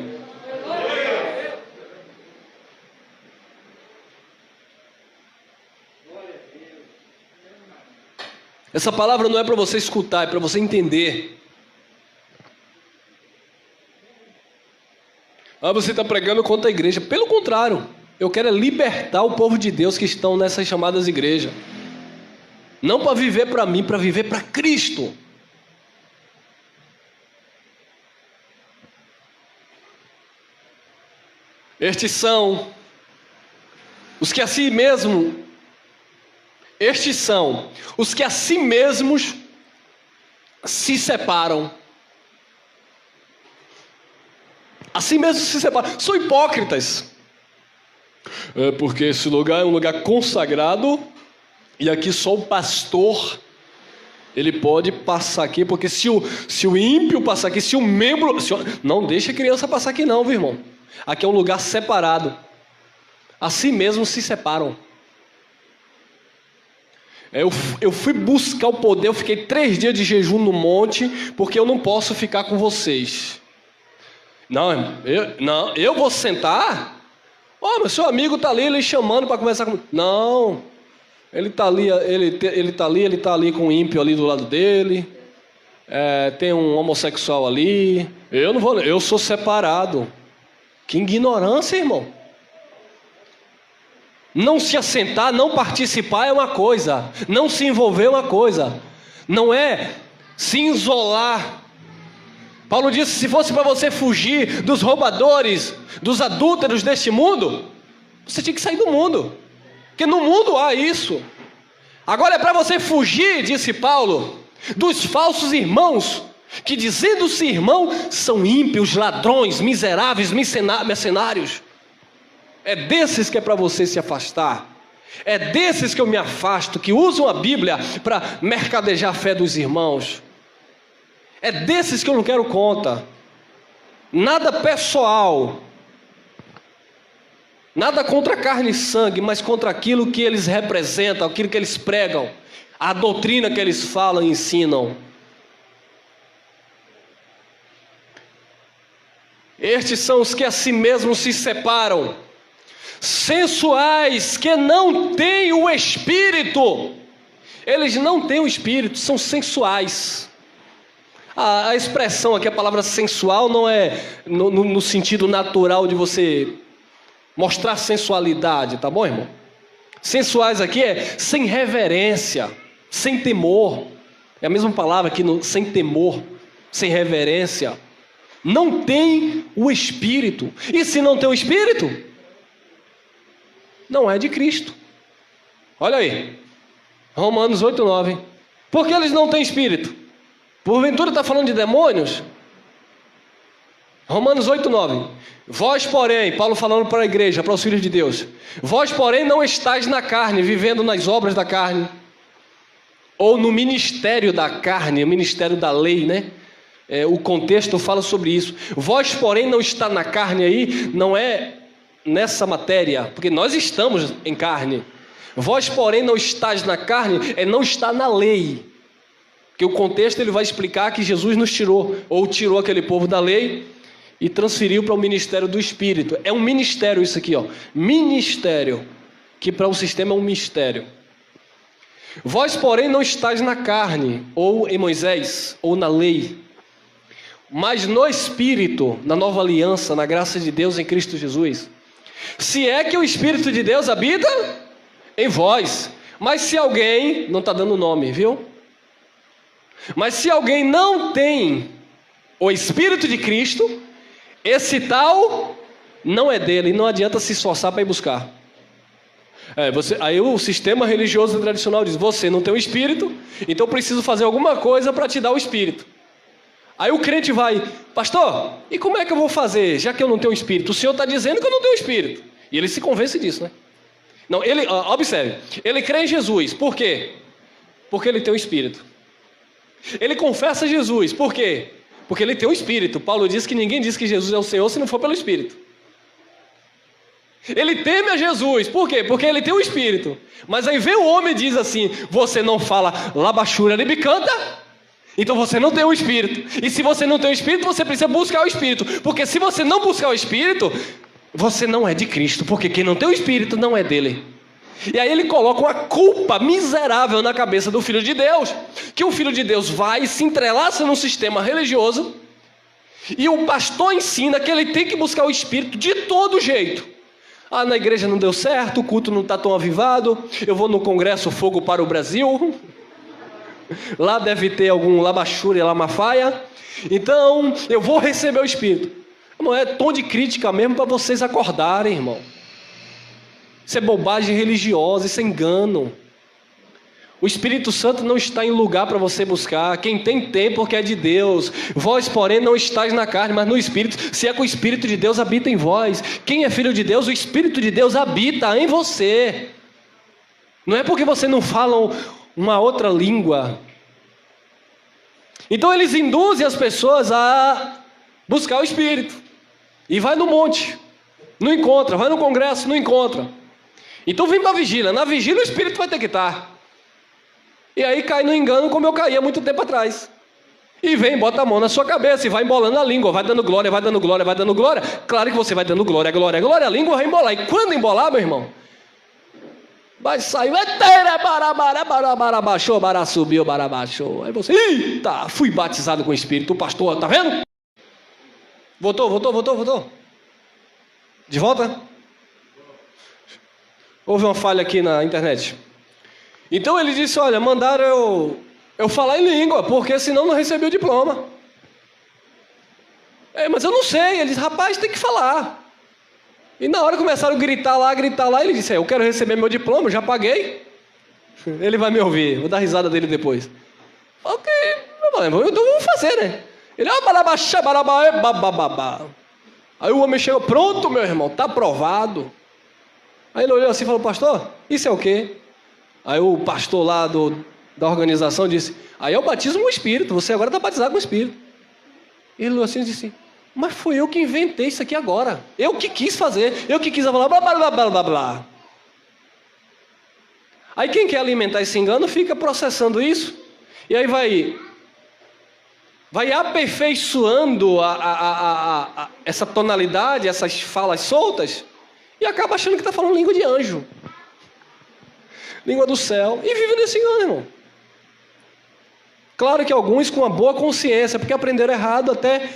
Essa palavra não é para você escutar, é para você entender. Você está pregando contra a igreja. Pelo contrário, eu quero libertar o povo de Deus que estão nessas chamadas igrejas. Não para viver para mim, para viver para Cristo. Estes são os que a si mesmos se separam. Assim mesmo se separam. São hipócritas. Porque esse lugar é um lugar consagrado e aqui só o pastor ele pode passar aqui, porque se o ímpio passar aqui, se o membro... Não deixa a criança passar aqui não, viu, irmão? Aqui é um lugar separado. Assim mesmo se separam. Eu fui buscar o poder, eu fiquei 3 dias de jejum no monte, porque eu não posso ficar com vocês. Eu vou sentar? Mas seu amigo está ali, ele chamando para conversar comigo. Não, ele está ali, ele tá ali com um ímpio ali do lado dele. Tem um homossexual ali. Eu não vou, eu sou separado. Que ignorância, irmão. Não se assentar, não participar é uma coisa, não se envolver é uma coisa, não é se isolar. Paulo disse, se fosse para você fugir dos roubadores, dos adúlteros deste mundo, você tinha que sair do mundo, porque no mundo há isso. Agora é para você fugir, disse Paulo, dos falsos irmãos, que dizendo-se irmão, são ímpios, ladrões, miseráveis, mercenários. É desses que é para você se afastar. É desses que eu me afasto, que usam a Bíblia para mercadejar a fé dos irmãos. É desses que eu não quero conta. Nada pessoal. Nada contra carne e sangue, mas contra aquilo que eles representam, aquilo que eles pregam, a doutrina que eles falam e ensinam. Estes são os que a si mesmos se separam, sensuais, que não têm o Espírito. Eles não têm o Espírito, são sensuais. A expressão aqui, a palavra sensual, não é no sentido natural de você mostrar sensualidade, tá bom, irmão? Sensuais aqui é sem reverência, sem temor. É a mesma palavra aqui, sem temor, sem reverência. Não tem o Espírito. E se não tem o Espírito, não é de Cristo. Olha aí, Romanos 8:9. Porque eles não têm Espírito? Porventura está falando de demônios? Romanos 8:9. Vós, porém, Paulo falando para a igreja, para os filhos de Deus, vós, porém, não estáis na carne, vivendo nas obras da carne, ou no ministério da carne, o ministério da lei, né? O contexto fala sobre isso. Vós, porém, não está na carne aí, não é nessa matéria, porque nós estamos em carne. Vós, porém, não estáis na carne, não está na lei. Porque o contexto ele vai explicar que Jesus nos tirou, ou tirou aquele povo da lei e transferiu para o ministério do Espírito. É um ministério isso aqui, ó. Ministério, que para o sistema é um mistério. Vós, porém, não estáis na carne, ou em Moisés, ou na lei, mas no Espírito, na nova aliança, na graça de Deus em Cristo Jesus. Se é que o Espírito de Deus habita em vós. Mas se alguém, não está dando nome, viu? Mas se alguém não tem o Espírito de Cristo, esse tal não é dele, não adianta se esforçar para ir buscar. Aí o sistema religioso tradicional diz, você não tem o Espírito, então eu preciso fazer alguma coisa para te dar o Espírito. Aí o crente vai, pastor, e como é que eu vou fazer, já que eu não tenho o Espírito? O Senhor está dizendo que eu não tenho o Espírito. E ele se convence disso, né? Não, observe, ele crê em Jesus, por quê? Porque ele tem o Espírito. Ele confessa Jesus, por quê? Porque ele tem o Espírito. Paulo diz que ninguém diz que Jesus é o Senhor se não for pelo Espírito. Ele teme a Jesus, por quê? Porque ele tem o Espírito. Mas aí vem o homem e diz assim, você não fala labachura libicanta, então você não tem o Espírito. E se você não tem o Espírito, você precisa buscar o Espírito. Porque se você não buscar o Espírito, você não é de Cristo. Porque quem não tem o Espírito não é dele. E aí ele coloca uma culpa miserável na cabeça do Filho de Deus. Que o Filho de Deus vai e se entrelaça num sistema religioso. E o pastor ensina que ele tem que buscar o Espírito de todo jeito. Ah, na igreja não deu certo, o culto não está tão avivado. Eu vou no congresso Fogo para o Brasil. Lá deve ter algum labachura e lamafaia. Então eu vou receber o Espírito. Não é tom de crítica mesmo para vocês acordarem, irmão. Isso é bobagem religiosa, isso é engano. O Espírito Santo não está em lugar para você buscar. Quem tem porque é de Deus. Vós, porém, não estáis na carne, mas no Espírito. Se é que o Espírito de Deus habita em vós. Quem é filho de Deus, o Espírito de Deus habita em você. Não é porque você não fala uma outra língua. Então eles induzem as pessoas a buscar o Espírito. E vai no monte, não encontra. Vai no congresso, não encontra. Então vem para a vigília. Na vigília o Espírito vai ter que estar. E aí cai no engano como eu caí há muito tempo atrás. E vem, bota a mão na sua cabeça e vai embolando a língua. Vai dando glória, vai dando glória, vai dando glória. Claro que você vai dando glória, glória, glória. A língua vai embolar. E quando embolar, meu irmão, vai sair. Barabaixou, bara subiu, barabaixou. Aí você, eita, fui batizado com o Espírito. O pastor, tá vendo? Voltou. De volta? Houve uma falha aqui na internet. Então ele disse, olha, mandaram eu falar em língua, porque senão não recebi o diploma. Mas eu não sei. Ele disse, rapaz, tem que falar. E na hora começaram a gritar lá, ele disse, eu quero receber meu diploma, já paguei. Ele vai me ouvir, vou dar risada dele depois. Ok, então vamos fazer, né? Ele, aí o homem chegou, pronto, meu irmão, está aprovado. Aí ele olhou assim e falou, pastor, isso é o quê? Aí o pastor lá da organização disse, aí é o batismo com o Espírito, você agora está batizado com o Espírito. Ele olhou assim e disse, mas foi eu que inventei isso aqui agora. Eu que quis fazer, eu que quis falar blá blá blá blá blá blá. Aí quem quer alimentar esse engano fica processando isso, e aí vai aperfeiçoando essa tonalidade, essas falas soltas, e acaba achando que está falando língua de anjo. Língua do céu, e vive nesse engano, irmão. Claro que alguns com uma boa consciência, porque aprenderam errado, até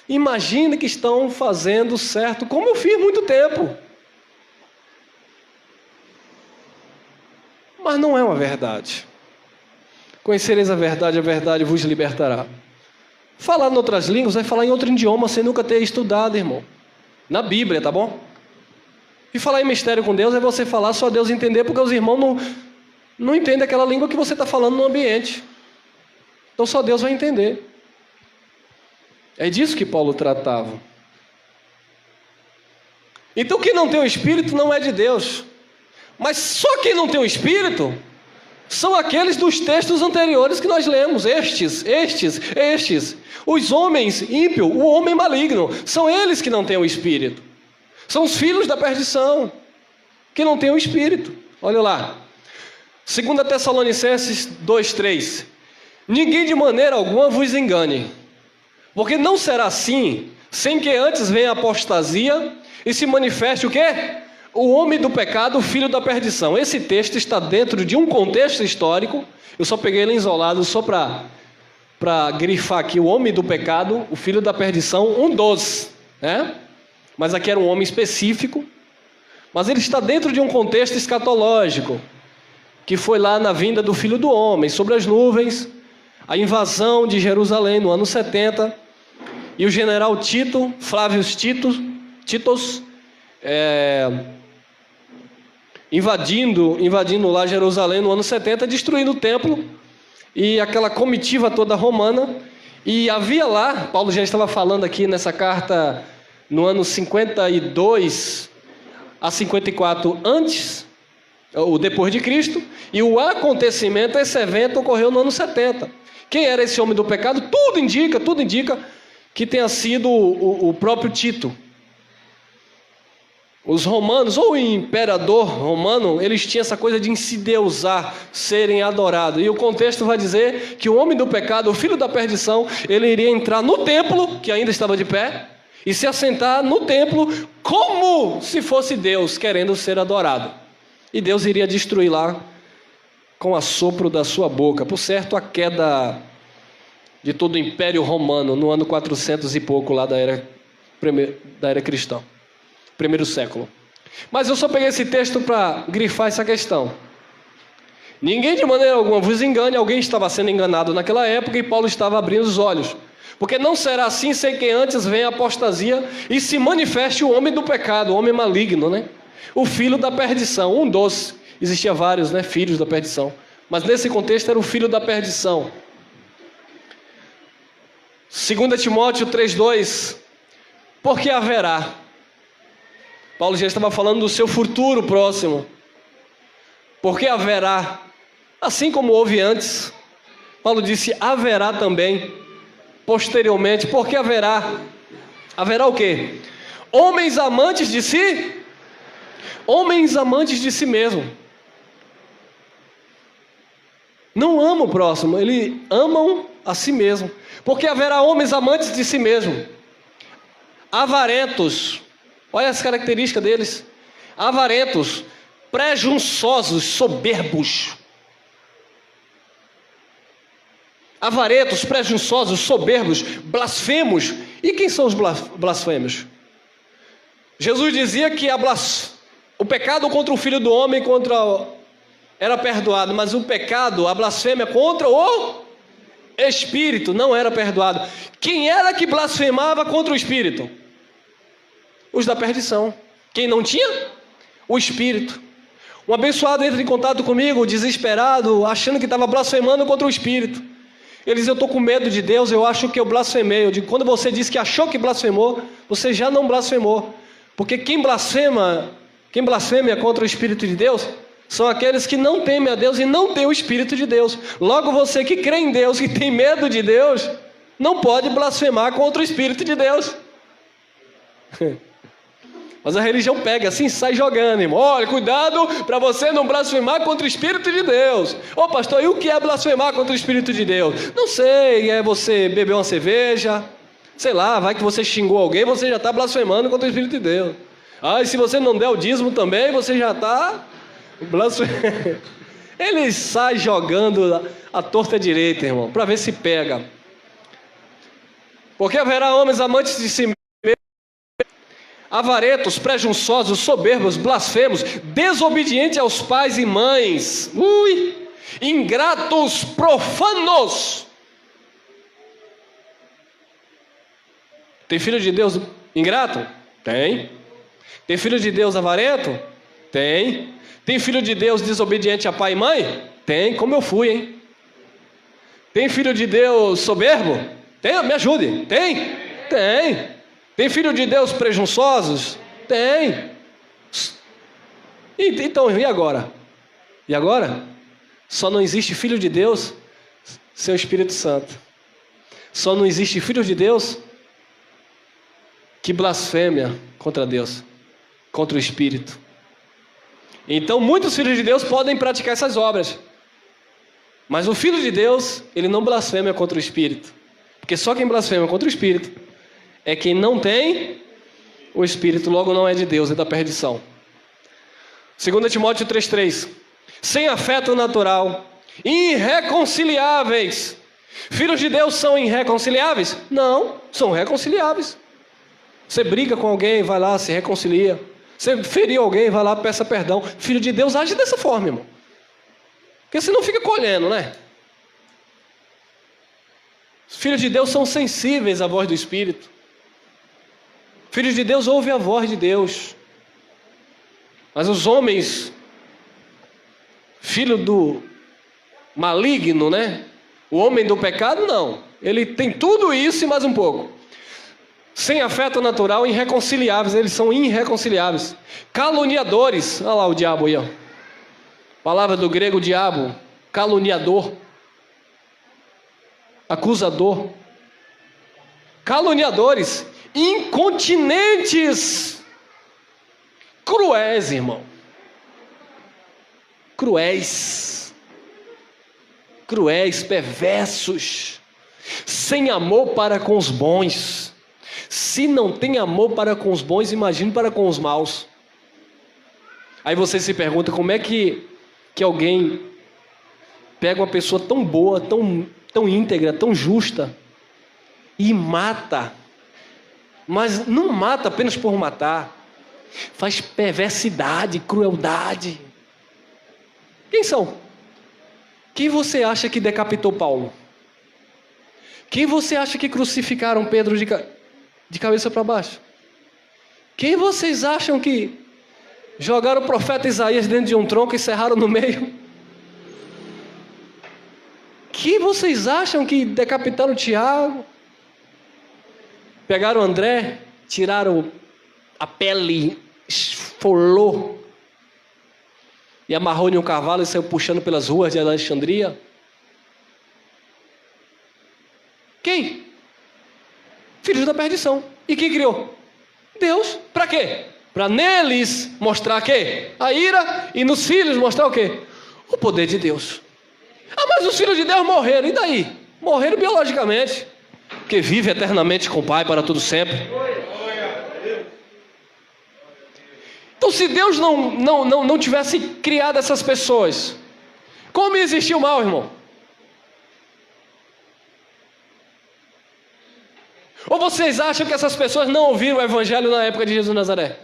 imagina que estão fazendo certo, como eu fiz muito tempo. Mas não é uma verdade. Conhecereis a verdade vos libertará. Falar em outras línguas é falar em outro idioma sem nunca ter estudado, irmão. Na Bíblia, tá bom? E falar em mistério com Deus é você falar só Deus entender, porque os irmãos não entendem aquela língua que você está falando no ambiente. Então só Deus vai entender. É disso que Paulo tratava. Então quem não tem o Espírito não é de Deus. Mas só quem não tem o Espírito são aqueles dos textos anteriores que nós lemos. Estes. Os homens ímpios, o homem maligno, são eles que não têm o Espírito. São os filhos da perdição, que não têm o Espírito. Olha lá. 2 Tessalonicenses 2:3. Ninguém de maneira alguma vos engane, porque não será assim, sem que antes venha a apostasia e se manifeste o quê? O homem do pecado, o filho da perdição. Esse texto está dentro de um contexto histórico. Eu só peguei ele isolado só para grifar aqui o homem do pecado, o filho da perdição, um dos, né? Mas aqui era um homem específico, mas ele está dentro de um contexto escatológico, que foi lá na vinda do Filho do Homem, sobre as nuvens, a invasão de Jerusalém no ano 70, e o general Tito, Flávio Titos, invadindo lá Jerusalém no ano 70, destruindo o templo e aquela comitiva toda romana. E havia lá, Paulo já estava falando aqui nessa carta no ano 52 a 54 antes, ou depois de Cristo, e o acontecimento, esse evento ocorreu no ano 70. Quem era esse homem do pecado? Tudo indica que tenha sido o próprio Tito. Os romanos, ou o imperador romano, eles tinham essa coisa de endeusar, serem adorados. E o contexto vai dizer que o homem do pecado, o filho da perdição, ele iria entrar no templo, que ainda estava de pé, e se assentar no templo como se fosse Deus, querendo ser adorado. E Deus iria destruir lá com o assopro da sua boca. Por certo, a queda de todo o Império Romano no ano 400 e pouco lá da era cristã. Primeiro século. Mas eu só peguei esse texto para grifar essa questão. Ninguém de maneira alguma vos engane, alguém estava sendo enganado naquela época e Paulo estava abrindo os olhos. Porque não será assim sem que antes venha a apostasia e se manifeste o homem do pecado, o homem maligno, né? O filho da perdição, um dos. Existia vários, né? Filhos da perdição. Mas nesse contexto era o filho da perdição. 2 Timóteo 3,2. Porque haverá. Paulo já estava falando do seu futuro próximo. Porque haverá, assim como houve antes, Paulo disse, haverá também, posteriormente, porque haverá o quê? Homens amantes de si, homens amantes de si mesmo. Não amam o próximo, eles amam a si mesmo. Porque haverá homens amantes de si mesmo, avarentos. Olha as características deles. Avarentos, presunçosos, soberbos. Avarentos, presunçosos, soberbos, blasfemos. E quem são os blasfemos? Jesus dizia que o pecado contra o Filho do Homem era perdoado, mas o pecado, a blasfêmia contra o Espírito não era perdoado. Quem era que blasfemava contra o Espírito? Os da perdição. Quem não tinha? O Espírito. Um abençoado entra em contato comigo, desesperado, achando que estava blasfemando contra o Espírito. Ele diz, eu estou com medo de Deus, eu acho que eu blasfemei. Eu digo, quando você disse que achou que blasfemou, você já não blasfemou. Porque quem blasfema contra o Espírito de Deus, são aqueles que não temem a Deus e não têm o Espírito de Deus. Logo você que crê em Deus, que tem medo de Deus, não pode blasfemar contra o Espírito de Deus. Mas a religião pega assim, sai jogando, irmão. Olha, cuidado para você não blasfemar contra o Espírito de Deus. Ô pastor, e o que é blasfemar contra o Espírito de Deus? Não sei, é você beber uma cerveja, sei lá, vai que você xingou alguém, você já está blasfemando contra o Espírito de Deus. Ah, e se você não der o dízimo também, você já está blasfemando. Ele sai jogando a torta direita, irmão, para ver se pega. Porque haverá homens amantes de si mesmos, avarentos, presunçosos, soberbos, blasfemos, desobedientes aos pais e mães, ingratos, profanos. Tem filho de Deus ingrato? Tem. Tem filho de Deus avarento? Tem. Tem filho de Deus desobediente a pai e mãe? Tem, como eu fui, hein? Tem filho de Deus soberbo? Tem, me ajude. Tem? Tem. Tem filho de Deus presunçosos? Tem. Então, e agora? E agora? Só não existe filho de Deus sem o Espírito Santo. Só não existe filho de Deus que blasfêmia contra Deus, contra o Espírito. Então, muitos filhos de Deus podem praticar essas obras. Mas o Filho de Deus, ele não blasfema contra o Espírito. Porque só quem blasfema contra o Espírito é quem não tem o Espírito, logo não é de Deus, é da perdição. 2 Timóteo 3,3. Sem afeto natural, irreconciliáveis. Filhos de Deus são irreconciliáveis? Não, são reconciliáveis. Você briga com alguém, vai lá, se reconcilia. Você feriu alguém, vai lá, peça perdão. Filho de Deus age dessa forma, irmão. Porque você não fica colhendo, né? Os filhos de Deus são sensíveis à voz do Espírito. Filhos de Deus ouvem a voz de Deus. Mas os homens filho do maligno, né? O homem do pecado, não. Ele tem tudo isso e mais um pouco. Sem afeto natural, irreconciliáveis. Eles são irreconciliáveis. Caluniadores. Olha lá o diabo aí, ó. Palavra do grego diabo. Caluniador. Acusador. Caluniadores. Incontinentes. Cruéis, irmão. Cruéis. Cruéis, perversos. Sem amor para com os bons. Se não tem amor para com os bons, imagine para com os maus. Aí você se pergunta como é que alguém pega uma pessoa tão boa, tão íntegra, tão justa e mata. Mas não mata apenas por matar. Faz perversidade, crueldade. Quem são? Quem você acha que decapitou Paulo? Quem você acha que crucificaram Pedro de cabeça para baixo? Quem vocês acham que jogaram o profeta Isaías dentro de um tronco e serraram no meio? Quem vocês acham que decapitaram Tiago? Pegaram André, tiraram a pele, esfolou e amarrou em um cavalo e saiu puxando pelas ruas de Alexandria? Quem? Filhos da perdição. E quem criou? Deus. Para quê? Para neles mostrar quê? A ira, e nos filhos mostrar o quê? O poder de Deus. Ah, mas os filhos de Deus morreram. E daí? Morreram biologicamente. Porque vive eternamente com o Pai para todo sempre. Então, se Deus não tivesse criado essas pessoas, como existia o mal, irmão? Ou vocês acham que essas pessoas não ouviram o evangelho na época de Jesus de Nazaré?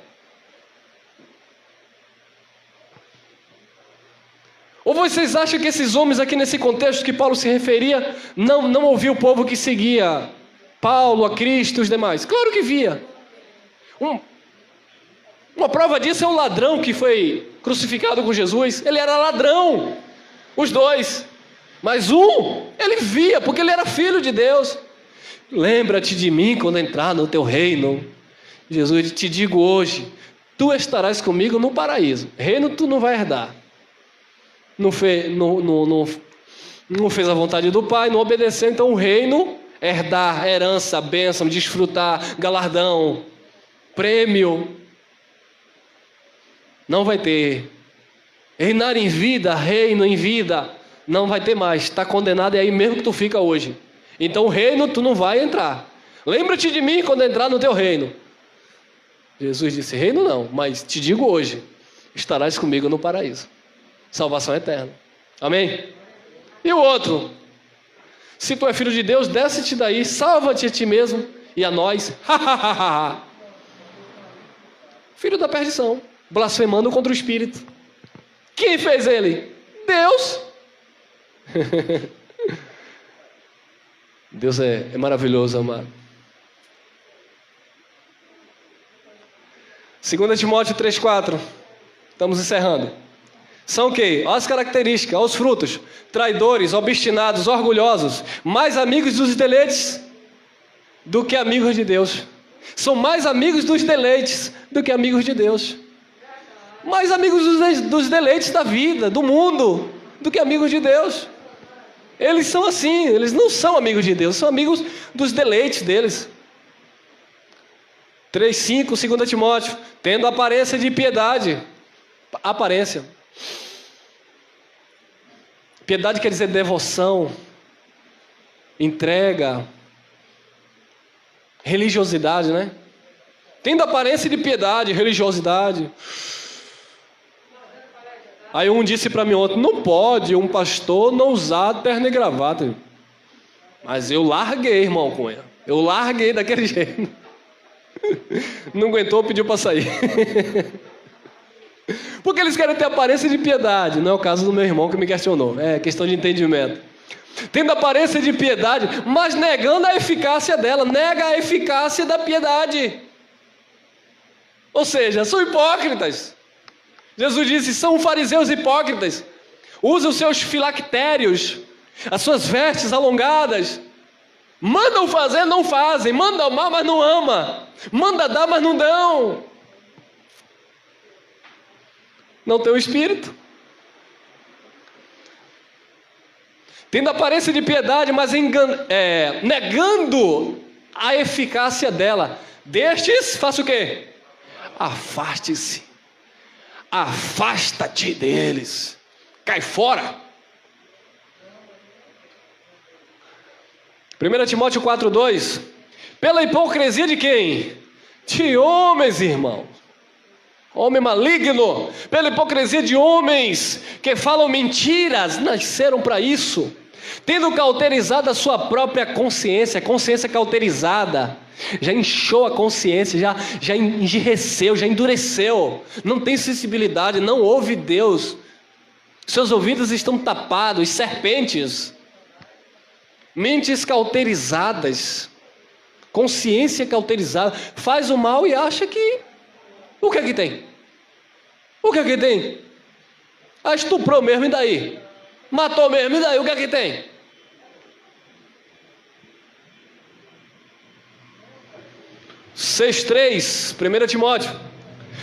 Ou vocês acham que esses homens aqui nesse contexto que Paulo se referia, não ouviu o povo que seguia Paulo, a Cristo e os demais? Claro que via. Uma prova disso é o ladrão que foi crucificado com Jesus. Ele era ladrão, os dois. Mas ele via, porque ele era filho de Deus. Lembra-te de mim quando entrar no teu reino. Jesus, te digo hoje, tu estarás comigo no paraíso. Reino tu não vai herdar. Não fez a vontade do Pai, não obedeceu, então o reino, herdar, herança, bênção, desfrutar, galardão, prêmio, não vai ter. Reinar em vida, reino em vida, não vai ter mais. Está condenado, é aí mesmo que tu fica hoje. Então o reino tu não vai entrar. Lembra-te de mim quando entrar no teu reino. Jesus disse, reino não, mas te digo hoje, estarás comigo no paraíso. Salvação eterna. Amém? E o outro? Se tu é filho de Deus, desce-te daí, salva-te a ti mesmo e a nós. Filho da perdição, blasfemando contra o Espírito. Quem fez ele? Deus. Deus é maravilhoso, amado. 2 Timóteo 3,4. Estamos encerrando. São o quê? Olha as características, olha os frutos. Traidores, obstinados, orgulhosos. Mais amigos dos deleites do que amigos de Deus. São mais amigos dos deleites do que amigos de Deus. Mais amigos dos deleites da vida, do mundo, do que amigos de Deus. Eles são assim, eles não são amigos de Deus, são amigos dos deleites deles. 3,5, 2 Timóteo, tendo aparência de piedade. Aparência. Piedade quer dizer devoção, entrega, religiosidade, né? Tendo aparência de piedade, religiosidade. Aí um disse para mim ontem, não pode um pastor não usar terno e gravata. Mas eu larguei, irmão Cunha. Eu larguei daquele jeito. Não aguentou, pediu para sair. Porque eles querem ter aparência de piedade. Não é o caso do meu irmão que me questionou. É questão de entendimento. Tendo aparência de piedade, mas negando a eficácia dela. Nega a eficácia da piedade. Ou seja, são hipócritas. Jesus disse, são fariseus hipócritas. usa os seus filactérios, as suas vestes alongadas. Mandam fazer, não fazem. Mandam amar, mas não ama. Manda dar, mas não dão. Não tem o Espírito. Tendo aparência de piedade, mas negando a eficácia dela. Destes, faça o quê? Afaste-se. Afasta-te deles. Cai fora. 1 Timóteo 4,2. Pela hipocrisia de quem? De homens, irmão. Homem maligno. Pela hipocrisia de homens que falam mentiras. Nasceram para isso. Tendo cauterizado a sua própria consciência. Consciência cauterizada. Já inchou a consciência. Já enrijeceu, já endureceu. Não tem sensibilidade, não ouve Deus. Seus ouvidos estão tapados, serpentes. Mentes cauterizadas, consciência cauterizada, faz o mal e acha que... O que é que tem? O que é que tem? Estuprou mesmo, e daí? Matou mesmo, e daí? O que é que tem? (6:3) 1 Timóteo.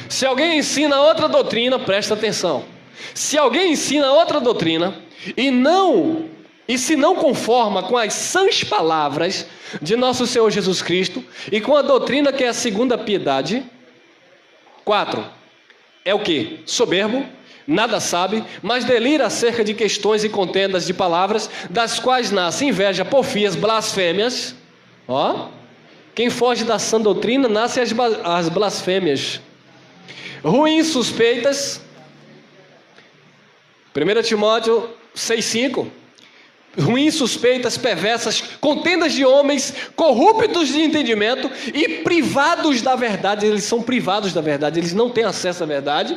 Se alguém ensina outra doutrina, presta atenção. Se alguém ensina outra doutrina e se não conforma com as sãs palavras de nosso Senhor Jesus Cristo e com a doutrina que é a segunda piedade. 4. É o que? Soberbo, nada sabe, mas delira acerca de questões e contendas de palavras, das quais nasce inveja, porfias, blasfêmias. Quem foge da sã doutrina, nasce as blasfêmias. Ruins suspeitas. 1 Timóteo 6,5. Ruins suspeitas, perversas, contendas de homens, corruptos de entendimento e privados da verdade. Eles são privados da verdade, eles não têm acesso à verdade.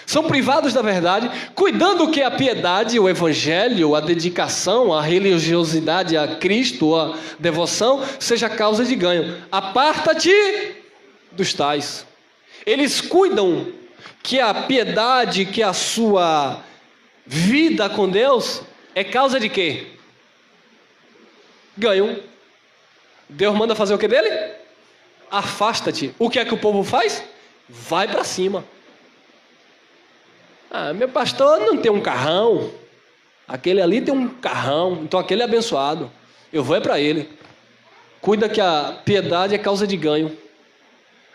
São privados da verdade, cuidando que a piedade, o evangelho, a dedicação, a religiosidade a Cristo, a devoção, seja causa de ganho. Aparta-te dos tais. Eles cuidam que a piedade, que a sua vida com Deus é causa de quê? Ganho. Deus manda fazer o que dele? Afasta-te. O que é que o povo faz? Vai para cima. Meu pastor não tem um carrão. Aquele ali tem um carrão. Então aquele é abençoado. Eu vou para ele. Cuida que a piedade é causa de ganho.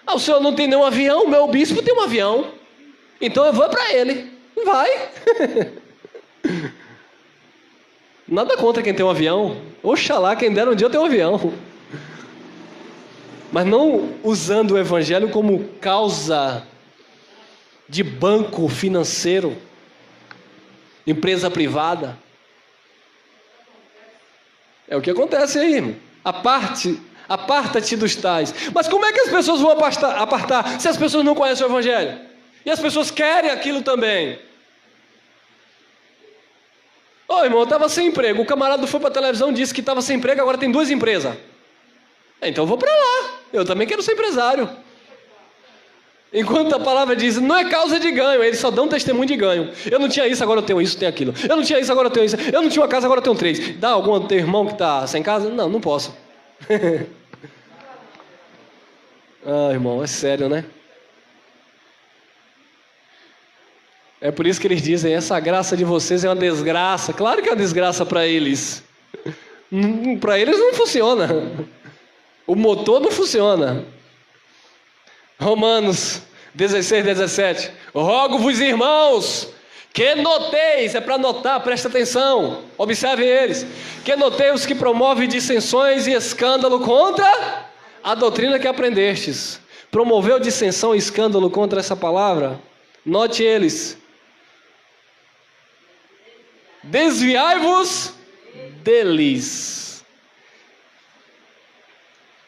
O senhor não tem nenhum avião? Meu bispo tem um avião. Então eu vou para ele. Vai. Nada contra quem tem um avião. Oxalá, quem dera um dia eu ter um avião. Mas não usando o evangelho como causa de banco financeiro, empresa privada. É o que acontece aí, irmão. Aparta-te dos tais. Mas como é que as pessoas vão apartar se as pessoas não conhecem o evangelho? E as pessoas querem aquilo também. Irmão, eu estava sem emprego. O camarada foi para a televisão e disse que estava sem emprego, agora tem 2 empresas. Então eu vou para lá. Eu também quero ser empresário. Enquanto a palavra diz, não é causa de ganho, eles só dão testemunho de ganho. Eu não tinha isso, agora eu tenho isso, tenho aquilo. Eu não tinha isso, agora eu tenho isso. Eu não tinha uma casa, agora eu tenho 3. Dá algum teu irmão que está sem casa? Não posso. Irmão, é sério, né? É por isso que eles dizem, essa graça de vocês é uma desgraça. Claro que é uma desgraça para eles. Para eles não funciona. O motor não funciona. Romanos 16:17. Rogo-vos, irmãos, que noteis, é para notar, presta atenção, observem eles, que noteis os que promovem dissensões e escândalo contra a doutrina que aprendestes. Promoveu dissensão e escândalo contra essa palavra? Note eles. Desviai-vos deles.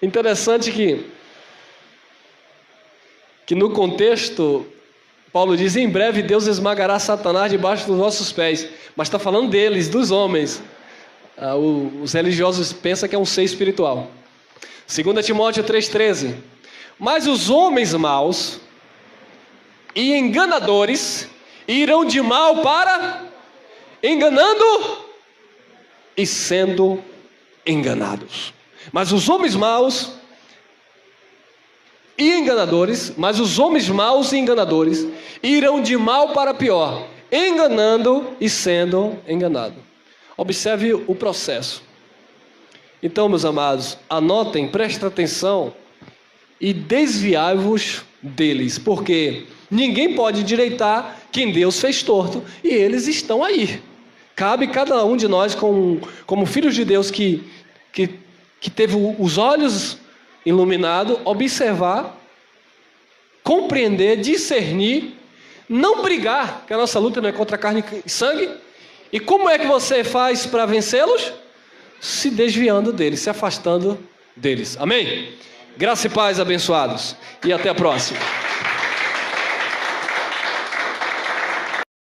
Interessante que no contexto, Paulo diz, em breve Deus esmagará Satanás debaixo dos vossos pés. Mas está falando deles, dos homens. Os religiosos pensam que é um ser espiritual. 2 Timóteo 3,13. Mas os homens maus e enganadores irão de mal para enganando e sendo enganados. Mas os homens maus e enganadores irão de mal para pior, enganando e sendo enganado. Observe o processo. Então, meus amados, anotem, prestem atenção e desviai-vos deles, porque ninguém pode endireitar quem Deus fez torto, e eles estão aí. Cabe cada um de nós, como filhos de Deus que teve os olhos iluminados, observar, compreender, discernir, não brigar, porque a nossa luta não é contra carne e sangue. E como é que você faz para vencê-los? Se desviando deles, se afastando deles. Amém? Graça e paz, abençoados. E até a próxima.